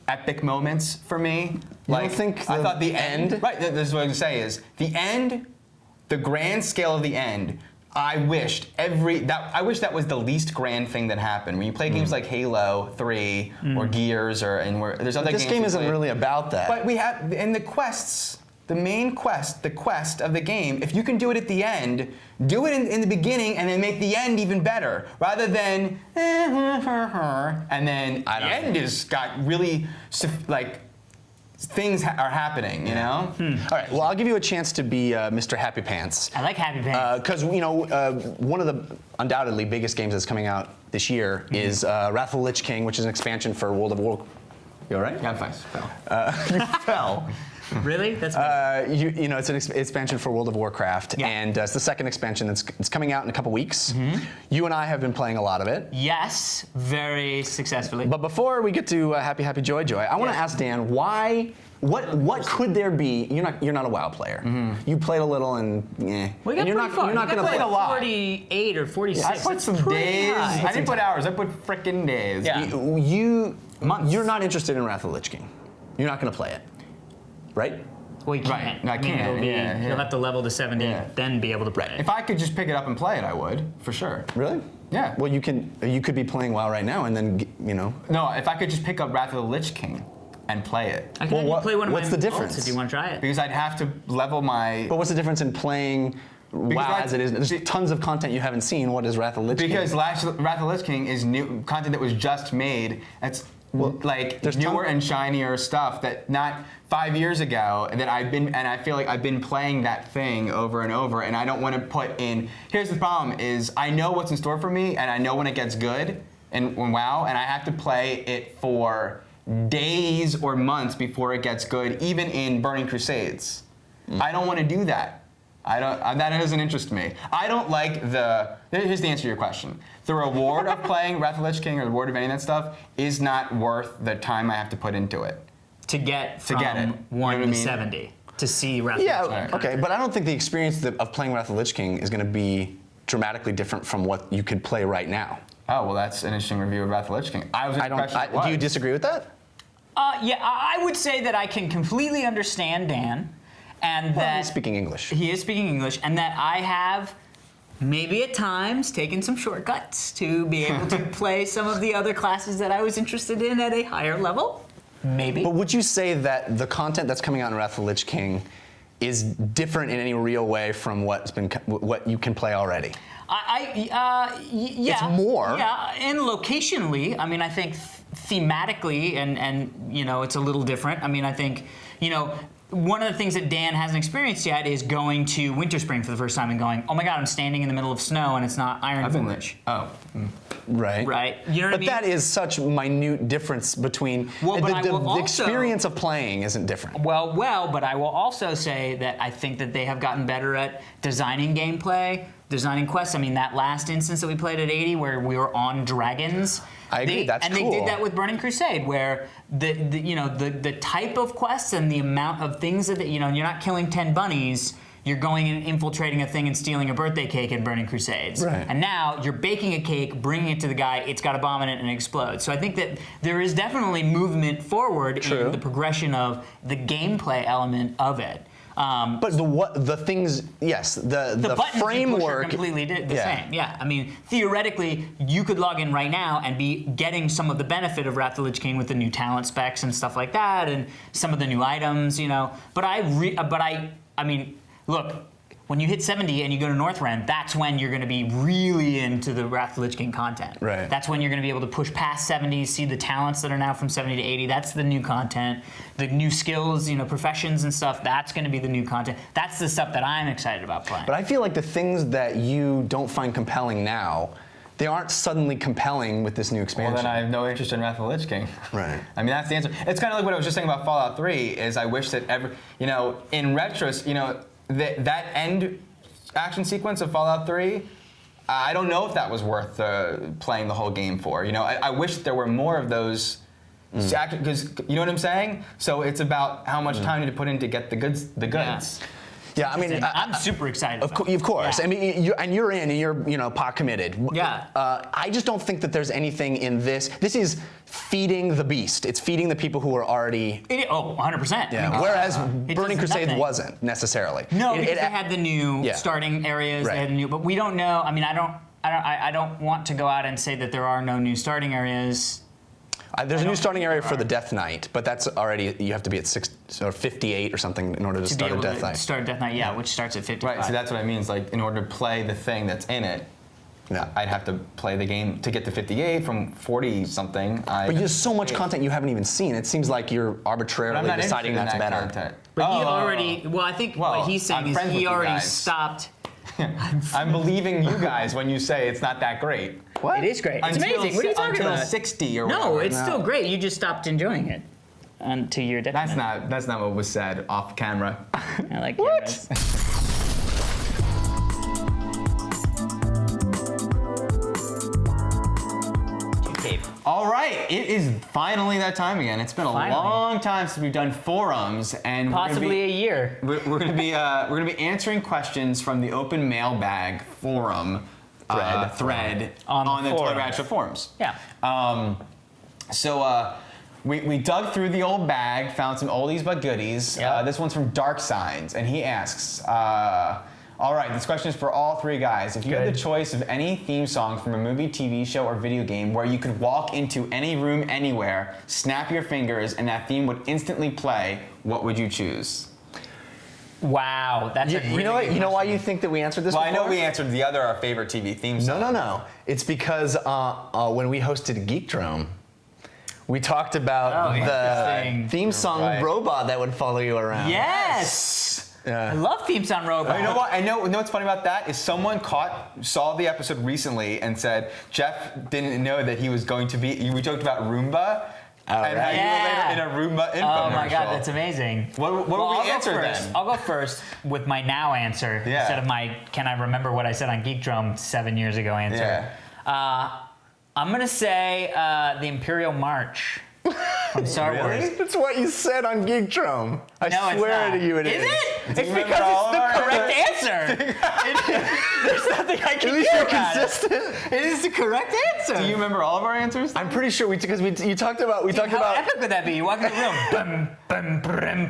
epic moments for me. I thought the end. Right. This is what I'm gonna say is the end. The grand scale of the end, I wish that was the least grand thing that happened. When you play games like Halo 3 or Gears there's other games. This game isn't really about that. But we have in the quests, the main quest, the quest of the game. If you can do it at the end, do it in the beginning, and then make the end even better, rather than and then the end has got really things are happening, you know? All right, well, I'll give you a chance to be Mr. Happy Pants. I like Happy Pants. Because, one of the undoubtedly biggest games that's coming out this year is Wrath of the Lich King, which is an expansion for World of Warcraft. You all right? Yeah, I'm fine. You fell. Really? That's it's an expansion for World of Warcraft, and it's the second expansion that's coming out in a couple weeks. You and I have been playing a lot of it. Yes, very successfully. But before we get to Happy Happy Joy Joy, I want to ask Dan what could there be? You're not a WoW player. You played a little and Well, and you're not going to play a lot. 48 or 46. I put some days. I didn't put hours. I put frickin' days. Yeah. You're not interested in Wrath of the Lich King. You're not going to play it. Right? Well, you can't. Right. I can't. You'll have to level to 70, then be able to play it. If I could just pick it up and play it, I would, for sure. Really? Yeah. Well, you could be playing WoW right now, and then No, if I could just pick up Wrath of the Lich King and play it. I can have you play one of what's my the difference? ults if you want to try it. Because I'd have to level my. But what's the difference in playing WoW as it is? There's tons of content you haven't seen. What is Wrath of the Lich King? Because Wrath of the Lich King is new content that was just made. like there's newer and shinier stuff that not 5 years ago that I feel like I've been playing that thing over and over, and I don't want to put in. Here's the problem: is I know what's in store for me, and I know when it gets good and WoW, and I have to play it for days or months before it gets good, even in Burning Crusades. I don't want to do that. That doesn't interest me. I don't like here's the answer to your question. The reward of playing Wrath of the Lich King or the reward of any of that stuff is not worth the time I have to put into it. To get from get it. 1 You know to what I mean? 70 to see Wrath of the Lich Yeah, King. okay, but I don't think the experience of playing Wrath of the Lich King is going to be dramatically different from what you could play right now. Oh, well, that's an interesting review of Wrath of the Lich King. Do you disagree with that? Yeah, I would say that I can completely understand Dan, and Well, that he's speaking English. he is speaking English, and that I have maybe at times taken some shortcuts to be able to play some of the other classes that I was interested in at a higher level. Maybe. But would you say that the content that's coming out in Wrath of the Lich King is different in any real way from what you can play already? Yeah. It's more. Yeah, and locationally, I mean, I think thematically, and you know, it's a little different. I mean, I think, you know, one of the things that Dan hasn't experienced yet is going to Winter Spring for the first time and going, oh my God, I'm standing in the middle of snow and it's not Iron Forge. Oh. Right. Right. You know what I mean? But that is such minute difference between the experience of playing isn't different. Well, but I will also say that I think that they have gotten better at designing gameplay, designing quests. I mean, that last instance that we played at 80 where we were on dragons. I agree, that's and cool. they did that with Burning Crusade, where the type of quests and the amount of things that you're not killing 10 bunnies. You're going and infiltrating a thing and stealing a birthday cake in Burning Crusades. Right. And now you're baking a cake, bringing it to the guy, it's got a bomb in it and it explodes. So I think that there is definitely movement forward in the progression of the gameplay element of it. But the things, yes, the buttons framework you push are completely the same. Yeah, I mean, theoretically, you could log in right now and be getting some of the benefit of Wrath of the Lich King with the new talent specs and stuff like that, and some of the new items, you know. But I mean, look, when you hit 70 and you go to Northrend, that's when you're going to be really into the Wrath of the Lich King content. Right. That's when you're going to be able to push past 70, see the talents that are now from 70 to 80. That's the new content. The new skills, professions and stuff, that's going to be the new content. That's the stuff that I'm excited about playing. But I feel like the things that you don't find compelling now, they aren't suddenly compelling with this new expansion. Well, then I have no interest in Wrath of the Lich King. Right. I mean, that's the answer. It's kind of like what I was just saying about Fallout 3, is I wish that in retros, that end action sequence of Fallout 3, I don't know if that was worth playing the whole game for. I wish there were more of those, because you know what I'm saying? So it's about how much time you need to put in to get the goods. Yeah, I mean, I'm super excited. Of course. Yeah. I mean, you're in and you're pot committed. Yeah. I just don't think that there's anything in this. This is feeding the beast. It's feeding the people who are already. 100%. Yeah. Whereas Burning does Crusade nothing. wasn't necessarily. No, because they had the new Yeah. starting areas. Right. They had the new, but we don't know. I mean, I don't want to go out and say that there are no new starting areas. There's a new starting area for the Death Knight, but that's already, you have to be at 6 or 58 or something in order to start a Death Knight. Start Death Knight, yeah, which starts at 55. Right, so that's what I mean. It's like, in order to play the thing that's in it, I'd have to play the game to get to 58 from 40-something. But there's so much content you haven't even seen. It seems like you're arbitrarily deciding that's better. Content. But he already, I think what he's saying is he already stopped. I'm believing you guys when you say it's not that great. What? It is great. It's amazing. What are you talking until about? 60 or whatever. No, it's still great. You just stopped enjoying it to your detriment. That's not what was said off camera. I like What? cameras. All right, it is finally that time again. It's been a long time since we've done forums, and Possibly a year. we're going to be answering questions from the open mailbag forum thread on the Toy Ratchet forums. Yeah. So we dug through the old bag, found some oldies but goodies. Yeah. This one's from Dark Signs, and he asks, all right, this question is for all three guys. If you had the choice of any theme song from a movie, TV show, or video game where you could walk into any room anywhere, snap your fingers, and that theme would instantly play, what would you chough? Wow, that's a really good You know why question. you think that we answered this Well, before? I know we answered the other, our favorite TV theme song. No. It's because when we hosted Geekdrome, we talked about the interesting. theme song Right. robot that would follow you around. Yes. Yeah. I love theme song robot. You know what? I know what's funny about that is someone saw the episode recently and said Jeff didn't know that he was going to be. We joked about Roomba. And how you were later in a Roomba infomercial. Oh my God, that's amazing. What would I'll we go answer first. then? I'll go first with my now answer instead of my can I remember what I said on Geek Drum 7 years ago answer. Yeah. I'm gonna say the Imperial March from Star Wars. That's what you said on Geek Drum. I No, it's swear not. to you it is. Is it? It's remember because all it's of the our correct answer. There's nothing I can At least do you're about it. consistent. It is the correct answer. Do you remember all of our answers? I'm pretty sure you talked about How epic would that be? You walk in the room. Bum, bum, brum,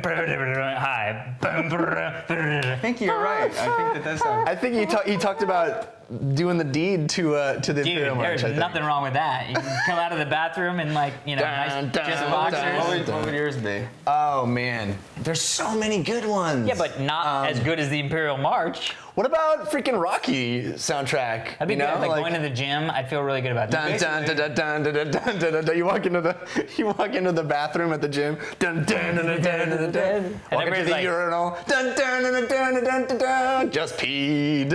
hi. Bum, I think you're right. I think that does sound. I think you talked about doing the deed to the Dude, Imperial March. there's I think. nothing wrong with that. You can come out of the bathroom in nice, Dun, dun, just dun, boxers. What would yours be? Oh man, there's so many good ones. Yeah, but not as good as the Imperial March. What about freaking Rocky soundtrack? That'd be good. Like going to the gym, I'd feel really good about that. Dun, dun, dun, dun, dun, dun, dun, dun, dun, dun. You walk into the bathroom at the gym. Dun, dun, dun, dun, dun, dun, dun, dun. And Walk into everybody's the like- urinal. Dun, dun, dun, dun, dun, dun, dun, dun. Just peed.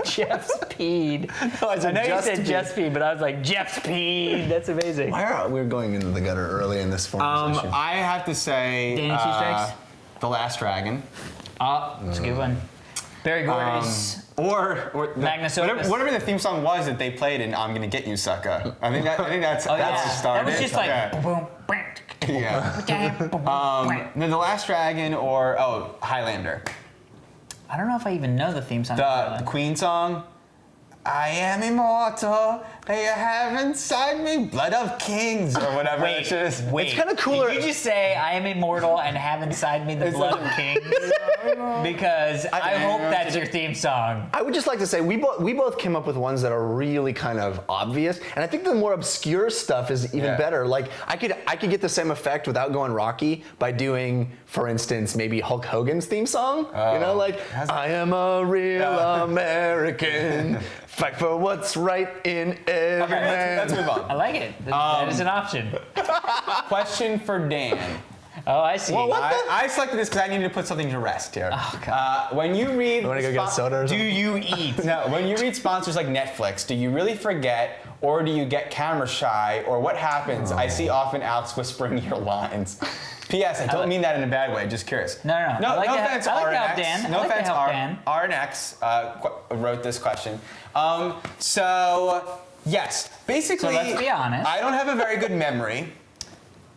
Jeff's peed. No, I I said know you just said peed. Jeff's peed, but I was like, Jeff's peed. That's amazing. Why are we going into the gutter early in this form session? I have to say. Danny Two Strikes? The Last Dragon. Oh, it's a good one. Barry Gordy's. Or Magnus Opus. whatever the theme song was that they played in "I'm Gonna Get You, Sucker." I think that's Oh, that's the yeah. start. That was just like, yeah. boom, Yeah. Then the Last Dragon or Highlander. I don't know if I even know the theme song. The Queen song. I am immortal. They have inside me blood of kings or whatever. Wait, it's just, wait. It's kinda cooler- Did you just say I am immortal and have inside me the blood of kings? Because I hope that's your theme song. I would just like to say we both came up with ones that are really kind of obvious, and I think the more obscure stuff is even better. Like I could get the same effect without going Rocky by doing, for instance, maybe Hulk Hogan's theme song. You know, like I am a real American, fight for what's right in every man. let's move on. I like it. That is an option. Question for Dan. Oh, I see. I selected this because I needed to put something to rest here. Oh, God. When you read, You want to go get a soda or Do something? you eat? No, when you read sponsors like Netflix, do you really forget, or do you get camera shy, or what happens? I see often Alex whispering your lines. P.S. I don't mean that in a bad way. Just curious. No. I No like to offense, help- I like to help RNX. Dan. No I like to offense, help Dan. RNX wrote this question. So yes, basically, So let's be honest. I don't have a very good memory,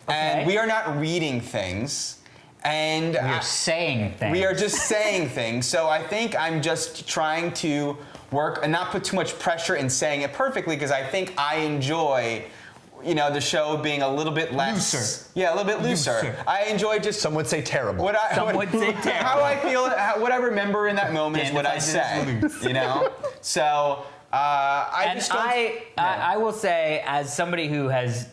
and Okay. we are not reading things, and You're saying things. we are just saying things. So I think I'm just trying to work and not put too much pressure in saying it perfectly because I think I enjoy, the show being a little bit less. Looser. Yeah, a little bit looser. I enjoy just Some would say terrible. Some would say terrible. how I feel, what I remember in that moment is Dan what I defines say. So I And just don't. I will say, as somebody who has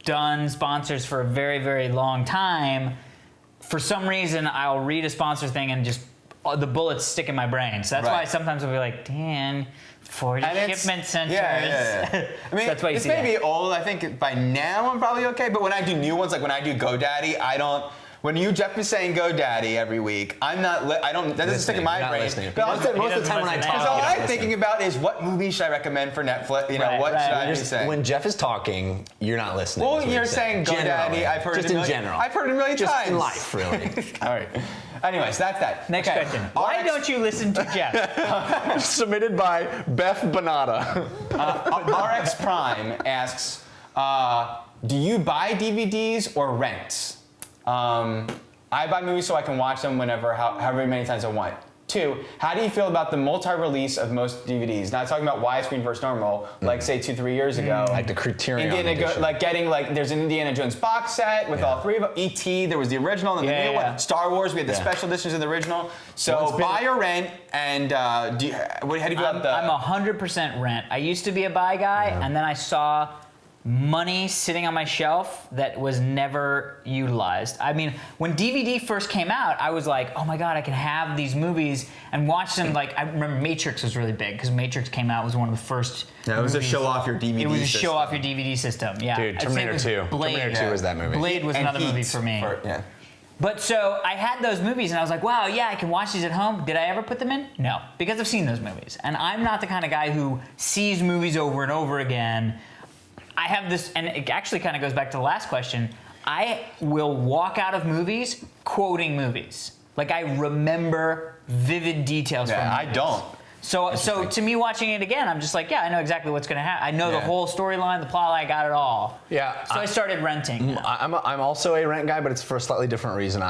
done sponsors for a very, very long time, for some reason I'll read a sponsor thing and just the bullets stick in my brain. So that's why Right. sometimes I'll be like, Dan, 40 And it's- shipment centers. Yeah. I mean, So that's why you this see may that. be old. I think by now I'm probably okay. But when I do new ones, like when I do GoDaddy, I don't. When Jeff is saying GoDaddy every week, I'm not. I don't. That doesn't stick in my You're not brain. listening. But Most of the doesn't time when I listen talk, to all you're not I'm thinking listening. about is what movie should I recommend for Netflix? What Right. should I be Just- saying? when Jeff is talking, you're not listening. Well, is what you're saying Generally. GoDaddy. I've heard just it a in million, general. I've heard it a million just times. in life, really. All right. Anyways, that's that. Next question. Why don't you listen to Jeff? Submitted by Beth Bonata. RX Prime asks, do you buy DVDs or rent? I buy movies so I can watch them whenever, however many times I want. 2, how do you feel about the multi-release of most DVDs? Not talking about widescreen versus normal, like say 2-3 years ago. Like the Criterion edition. There's an Indiana Jones box set with all 3 of them. E.T., there was the original and then the new Yeah. one. Star Wars, we had the special editions of the original. So buy or rent, and how do you feel about the... I'm 100% rent. I used to be a buy guy, and then I saw money sitting on my shelf that was never utilized. I mean, when DVD first came out, I was like, oh my God, I can have these movies and watch them. Like, I remember Matrix was really big because Matrix came out, was one of the first. Yeah, it was a show off your DVD. It was a system. show off your DVD system. Yeah. Dude, I'd say it Terminator was 2. Blade. Terminator 2 was that movie. Blade was And another movie Heat for me. Yeah. But so I had those movies and I was like, wow, yeah, I can watch these at home. Did I ever put them in? No, because I've seen those movies. And I'm not the kind of guy who sees movies over and over again. I have this, and it actually kind of goes back to the last question. I will walk out of movies quoting movies. Like, I remember vivid details from Yeah, I movies. don't. So to me, watching it again, I'm just like, yeah, I know exactly what's going to happen. I know the Yeah. whole storyline, the plot, I got it all. Yeah, So I started renting. I'm also a rent guy, but it's for a slightly different reason.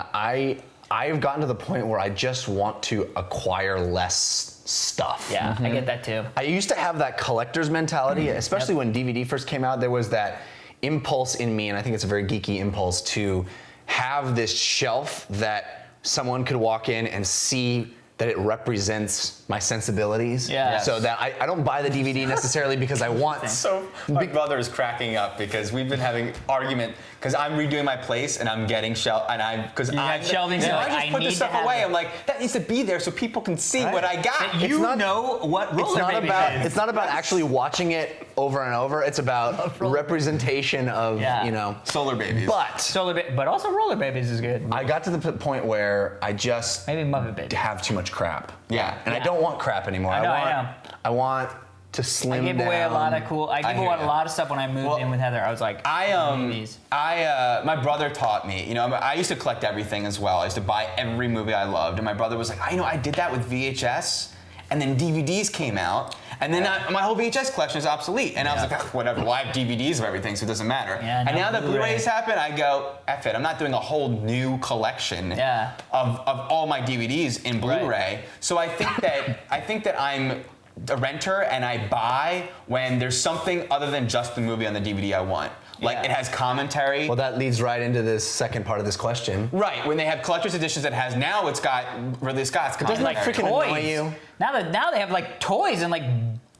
I've gotten to the point where I just want to acquire less stuff. Yeah, I get that too. I used to have that collector's mentality, especially when DVD first came out. There was that impulse in me, and I think it's a very geeky impulse, to have this shelf that someone could walk in and see that it represents my sensibilities. Yeah. So that I don't buy the DVD necessarily because I want. So my brother is cracking up because we've been having argument because I'm redoing my place and I'm getting because You have shelving, so I like, just I put need this to stuff have away. it. I'm like, that needs to be there so people can see what I got. That you not- know what It's roller not baby about. is. It's not about actually watching it over and over. It's about representation of Yeah. Solar babies. But But also roller babies is good. I got to the point where I just Maybe Muppet Baby. have too much crap. Yeah. And I Yeah. don't want crap anymore. I know. I want to slim I gave down. away a lot of cool. I gave hear away a you. lot of stuff when I moved in with Heather. I was like, babies. My brother taught me. You know, I used to collect everything as well. I used to buy every movie I loved, and my brother was like, I did that with VHS, and then DVDs came out, and then my whole VHS collection is obsolete. And I was like, whatever. Well, I have DVDs of everything, so it doesn't matter. Yeah, and now now that Blu-ray. Blu-rays happen, I go, F it. I'm not doing a whole new collection Yeah. of all my DVDs in Blu-ray. So I think that I'm a renter and I buy when there's something other than just the movie on the DVD I want. Like Yeah. it has commentary. Well, that leads right into this second part of this question. Right, when they have collector's editions that has now it's got Ridley Scott's doesn't that commentary. freaking toys. annoy you? Now they have like toys and like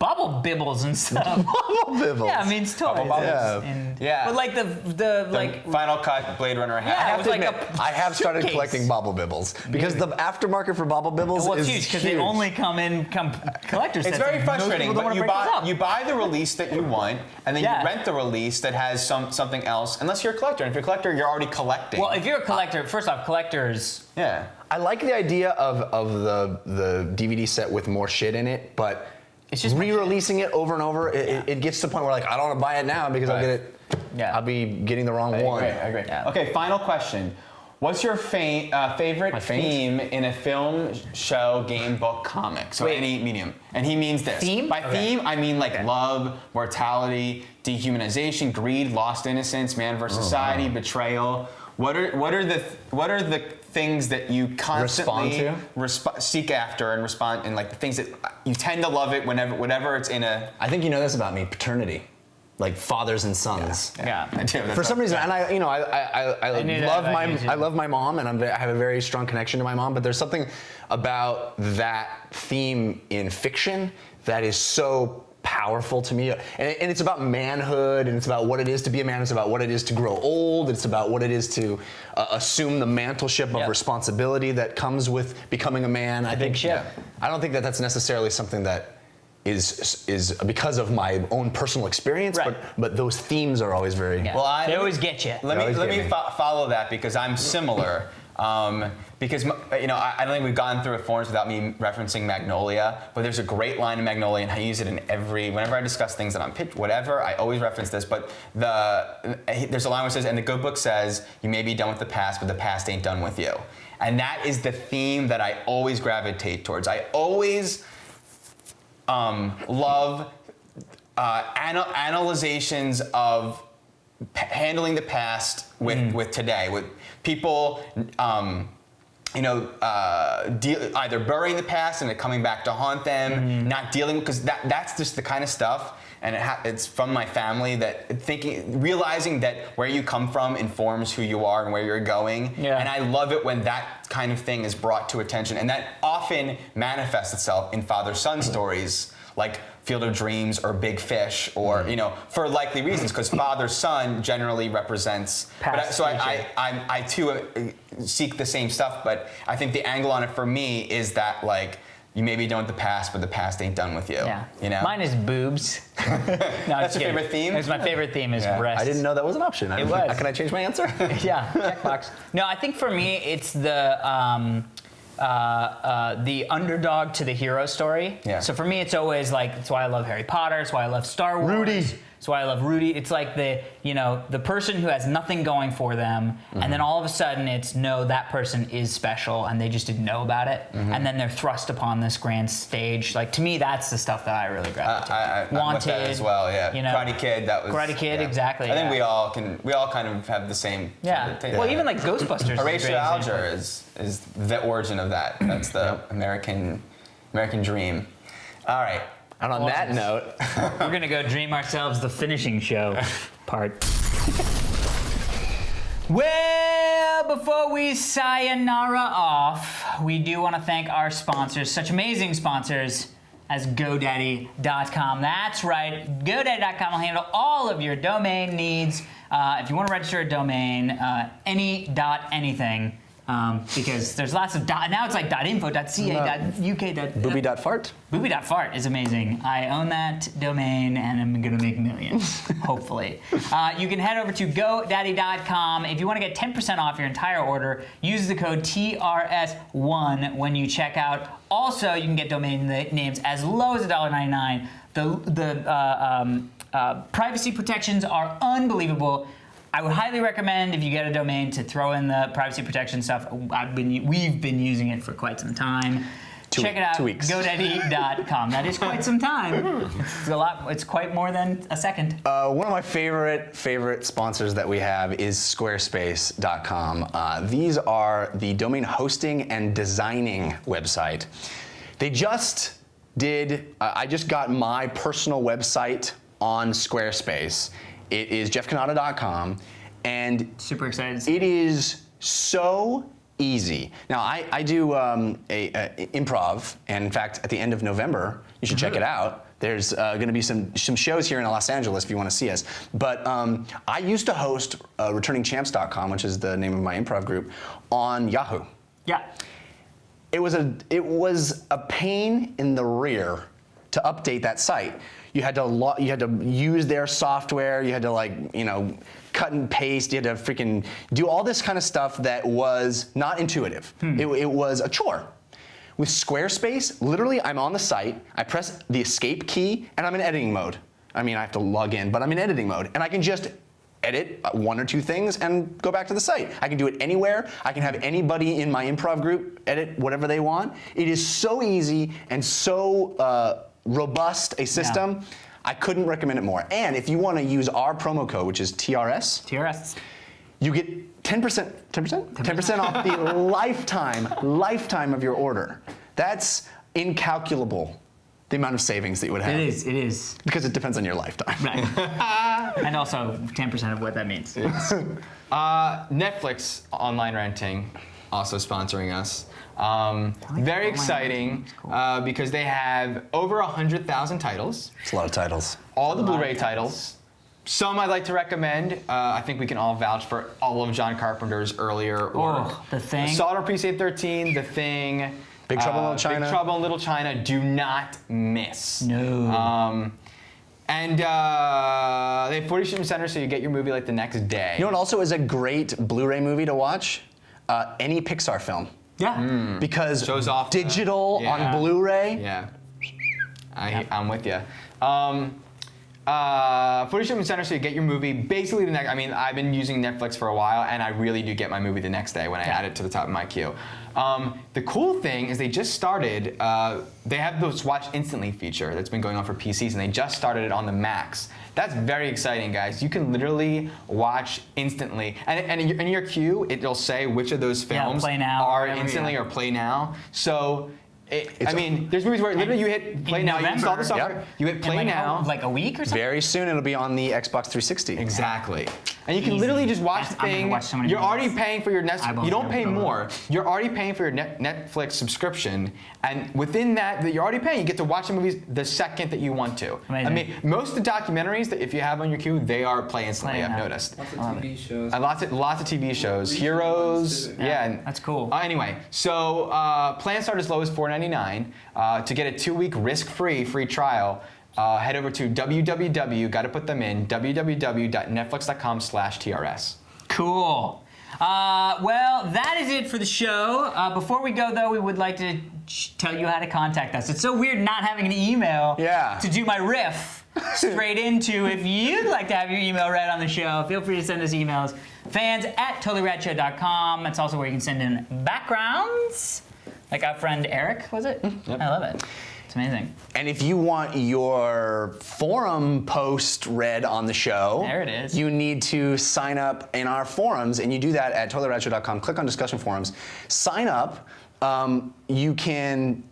Bobblebibbles and stuff. Bobblebibbles. Yeah, I mean it's toys. Yeah. And, Yeah. But like the like. Final Cut Blade Runner hat. Yeah, I have it was to like admit, a I have started suitcase. collecting Bobblebibbles because the aftermarket for Bobblebibbles Well, is it's huge because they huge. only come collector's It's sets. very and most frustrating, people don't but wanna break those up. you buy the release that you want, and then Yeah. you rent the release that has something else. Unless you're a collector, and if you're a collector, you're already collecting. Well, if you're a collector, first off, collectors. yeah. I like the idea of the DVD set with more shit in it, but It's just re-releasing it over and over, it gets to the point where like I don't want to buy it now because I'll Right. get it. Yeah. I'll be getting the wrong one. I agree. Yeah. Okay, final question. What's your favorite My faint? theme in a film, show, game, book, comic? So Wait. any medium. And he means this. Theme? By Okay. theme, I mean like love, mortality, dehumanization, greed, lost innocence, man versus society, betrayal. What are the things that you constantly seek after and respond, and like the things that you tend to love it whenever it's in a. I think you know this about me, paternity. Like fathers and sons. Yeah. I do. For some reason, and I knew love that about you, too. I love my mom, and I have a very strong connection to my mom. But there's something about that theme in fiction that is so powerful to me, and it's about manhood, and it's about what it is to be a man. It's about what it is to grow old. It's about what it is to assume the mantleship of Yep. responsibility that comes with becoming a man. I think. ship. I don't think that that's necessarily something that is because of my own personal experience, Right. but those themes are always very. Yeah. Well, They always get you. Let always me get me. follow that because I'm similar. Because I don't think we've gone through a forums without me referencing Magnolia, but there's a great line in Magnolia, and I use it in whenever I discuss things that I'm pitch, whatever, I always reference this. But there's a line where it says, "And the good book says, you may be done with the past, but the past ain't done with you." And that is the theme that I always gravitate towards. I always love analyzations of handling the past with today, with people, either burying the past and it coming back to haunt them, not dealing, because that's just the kind of stuff, and it's from my family, that realizing that where you come from informs who you are and where you're going. Yeah. And I love it when that kind of thing is brought to attention, and that often manifests itself in father-son stories like Field of Dreams or Big Fish, or for likely reasons, because father-son generally represents. Past, I too seek the same stuff, but I think the angle on it for me is that like you may be done with the past, but the past ain't done with you. Yeah. You know. Mine is boobs. No, That's your favorite theme? It's my favorite theme is breasts. I didn't know that was an option. It was. Can I change my answer? Yeah, checkbox. No, I think for me it's the underdog to the hero story. Yeah. So for me, it's always like, that's why I love Harry Potter. It's why I love Star Wars. Rudy. It's why I love Rudy. It's like the person who has nothing going for them, and then all of a sudden it's no, that person is special, and they just didn't know about it, and then they're thrust upon this grand stage. Like to me, that's the stuff that I really gravitate to. I'm with that as well. Yeah. Karate Kid. That was. Karate Kid, exactly. I think we all kind of have the same. Yeah. Well, even like Ghostbusters. Horatio Alger is the origin of that. That's the American dream. All right. And on that note, we're gonna go dream ourselves the finishing show part. Well, before we sayonara off, we do want to thank our sponsors, such amazing sponsors as GoDaddy.com. That's right, GoDaddy.com will handle all of your domain needs. If you want to register a domain, any.anything. Because there's lots of now it's like .info, .ca, .uk. Booby.fart? Booby.fart is amazing. I own that domain and I'm gonna make millions, hopefully. You can head over to GoDaddy.com. If you wanna get 10% off your entire order, use the code TRS1 when you check out. Also, you can get domain names as low as $1.99. The privacy protections are unbelievable. I would highly recommend, if you get a domain, to throw in the privacy protection stuff. We've been using it for quite some time. Check it out, 2 weeks. GoDaddy.com. That is quite some time. It's a lot. It's quite more than a second. One of my favorite sponsors that we have is Squarespace.com. These are the domain hosting and designing website. They just did. I just got my personal website on Squarespace. It is jeffcanada.com, and Super excited. it is so easy. Now, I do improv, and in fact, at the end of November, you should check it out. There's going to be some shows here in Los Angeles if you want to see us. But I used to host returningchamps.com, which is the name of my improv group, on Yahoo. Yeah. It was a pain in the rear to update that site. You had to use their software. You had to cut and paste. You had to freaking do all this kind of stuff that was not intuitive. It was a chore. With Squarespace, literally, I'm on the site. I press the escape key, and I'm in editing mode. I mean, I have to log in, but I'm in editing mode, and I can just edit one or two things and go back to the site. I can do it anywhere. I can have anybody in my improv group edit whatever they want. It is so easy and so robust a system. Yeah. I couldn't recommend it more. And if you want to use our promo code, which is TRS, you get 10% off the lifetime of your order. That's incalculable, the amount of savings that you would have. It is. Because it depends on your lifetime. Right. And also 10% of what that means. Netflix online renting, also sponsoring us. Very exciting because they have over 100,000 titles. It's a lot of titles. All the Blu-ray titles. Some I'd like to recommend. I think we can all vouch for all of John Carpenter's earlier work. The Thing. Assault on Precinct 13, The Thing. Big Trouble in Little China. Big Trouble in Little China. Do not miss. No. And they have 40 shipment centers, so you get your movie like the next day. You know what also is a great Blu-ray movie to watch? Any Pixar film. Yeah. Because Shows off digital on Blu-ray. Yeah. I'm with you. 40 shipment center, so you get your movie basically the next. I mean, I've been using Netflix for a while, and I really do get my movie the next day when I add it to the top of my queue. The cool thing is they just started. They have this Watch Instantly feature that's been going on for PCs, and they just started it on the Macs. That's very exciting, guys. You can literally watch instantly, and in your queue, it'll say which of those films play now, are whatever, instantly or play now. So. I mean, there's movies where literally you hit play now, you install the software, you hit play now. Like a week or something? Very soon it'll be on the Xbox 360. Exactly. And you can Easy. literally just watch That's- the I'm gonna thing. watch so many You're already movies. paying for your Eyeballs you don't gonna pay come more. up. You're already paying for your Netflix subscription, and within that you're already paying, you get to watch the movies the second that you want to. Amazing. I mean, most of the documentaries that if you have on your queue, they are play instantly. Play I've now. noticed. Lots of TV shows. And lots of TV shows, Heroes, ones, too. yeah. And, That's cool. Anyway, so plans start as low as $4.99. To get a 2-week risk-free free trial, head over to gotta put them in, www.netflix.com/TRS. Cool. Well, that is it for the show. Before we go, though, we would like to tell you how to contact us. It's so weird not having an email to do my riff straight into. If you'd like to have your email read on the show, feel free to send us emails. fans@totallyradshow.com. That's also where you can send in backgrounds. Like our friend Eric, was it? Yep. I love it. It's amazing. And if you want your forum post read on the show, There it is. You need to sign up in our forums, and you do that at totallyradshow.com. Click on discussion forums, sign up. You can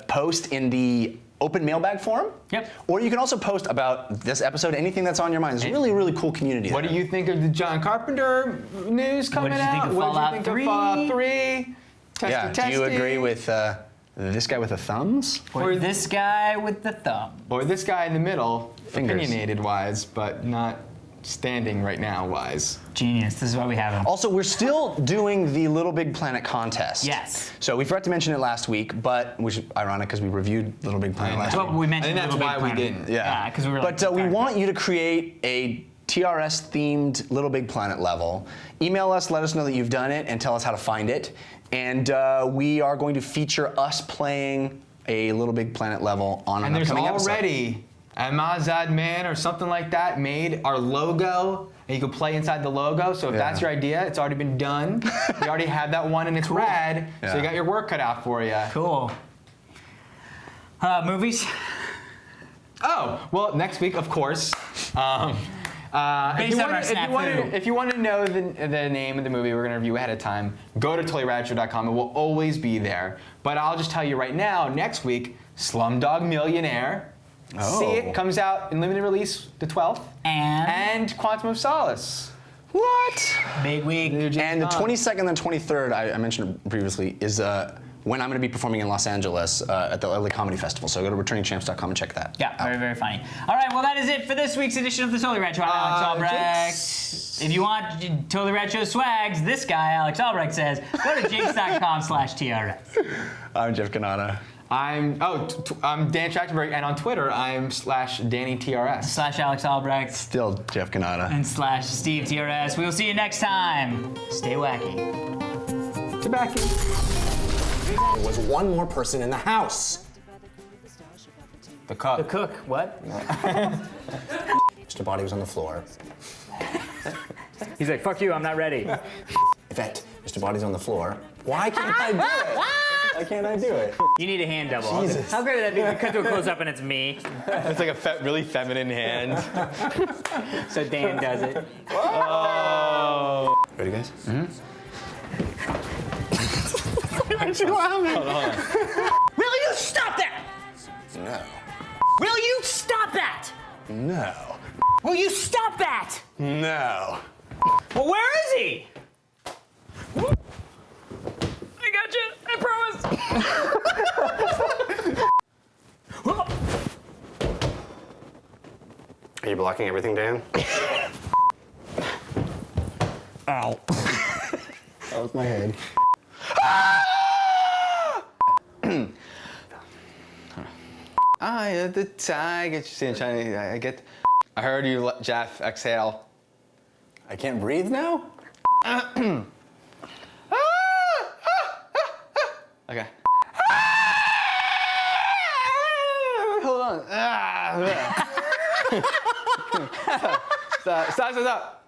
post in the open mailbag forum. Yep. Or you can also post about this episode, anything that's on your mind. There's a really, really cool community What there. do you think of the John Carpenter news coming did you think out? of What Fallout did you 3? think of Fallout 3? Yeah, do you agree with this guy with the thumbs? Or this guy with the thumb. Or this guy in the middle, Fingers. opinionated wise, but not standing right now wise. Genius. This is why we have him. Also, we're still doing the Little Big Planet contest. Yes. So we forgot to mention it last week, which is ironic because we reviewed Little Big Planet last week. Well, we mentioned I think Little that's Big why we Planet. didn't. Yeah, because we were like, But we want you to create a TRS-themed Little Big Planet level. Email us, let us know that you've done it, and tell us how to find it. And we are going to feature us playing a Little Big Planet level on And an there's upcoming episode. already a Mazad Man or something like that made our logo, and you can play inside the logo. So if that's your idea, it's already been done. You already have that one, and it's rad. So Yeah. you got your work cut out for you. Cool. Movies? Oh, well, next week, of course. Based on our snafu. If you want to know the name of the movie we're going to review ahead of time, go to totallyradshow.com. It will always be there. But I'll just tell you right now, next week, Slumdog Millionaire. Oh. See it, comes out in limited release the 12th. And Quantum of Solace. What? Big week. And the 22nd and 23rd, I mentioned it previously, is when I'm going to be performing in Los Angeles at the LA Comedy Festival. So go to returningchamps.com and check that. Yeah, very, very funny. All right, well, that is it for this week's edition of the Totally Rad Show. I'm Alex Albrecht. If you want Totally Rad Show swags, this guy, Alex Albrecht, says, go to jinx.com/TRS. I'm Jeff Canada. I'm Dan Trachtenberg, and on Twitter I'm /DannyTRS. /Alex Albrecht. Still Jeff Canada. And /Steve TRS. We will see you next time. Stay wacky. Tobacco. There was one more person in the house. The cup. The cook, what? Mr. Body was on the floor. He's like, fuck you, I'm not ready. Yvette, Mr. Body's on the floor. Why can't I do it? Why can't I do it? You need a hand double. Jesus. How great would that be? We cut to a close-up and it's me. It's like a really feminine hand. So Dan does it. Oh. Ready, guys? Will you stop that? No. Will you stop that? No. Will you stop that? No. Well, where is he? I got you. I promise. Are you blocking everything, Dan? Ow. That was my head. Eye of the tiger. I heard you, Jeff. Exhale. I can't breathe now? Okay. Hold on. Stop.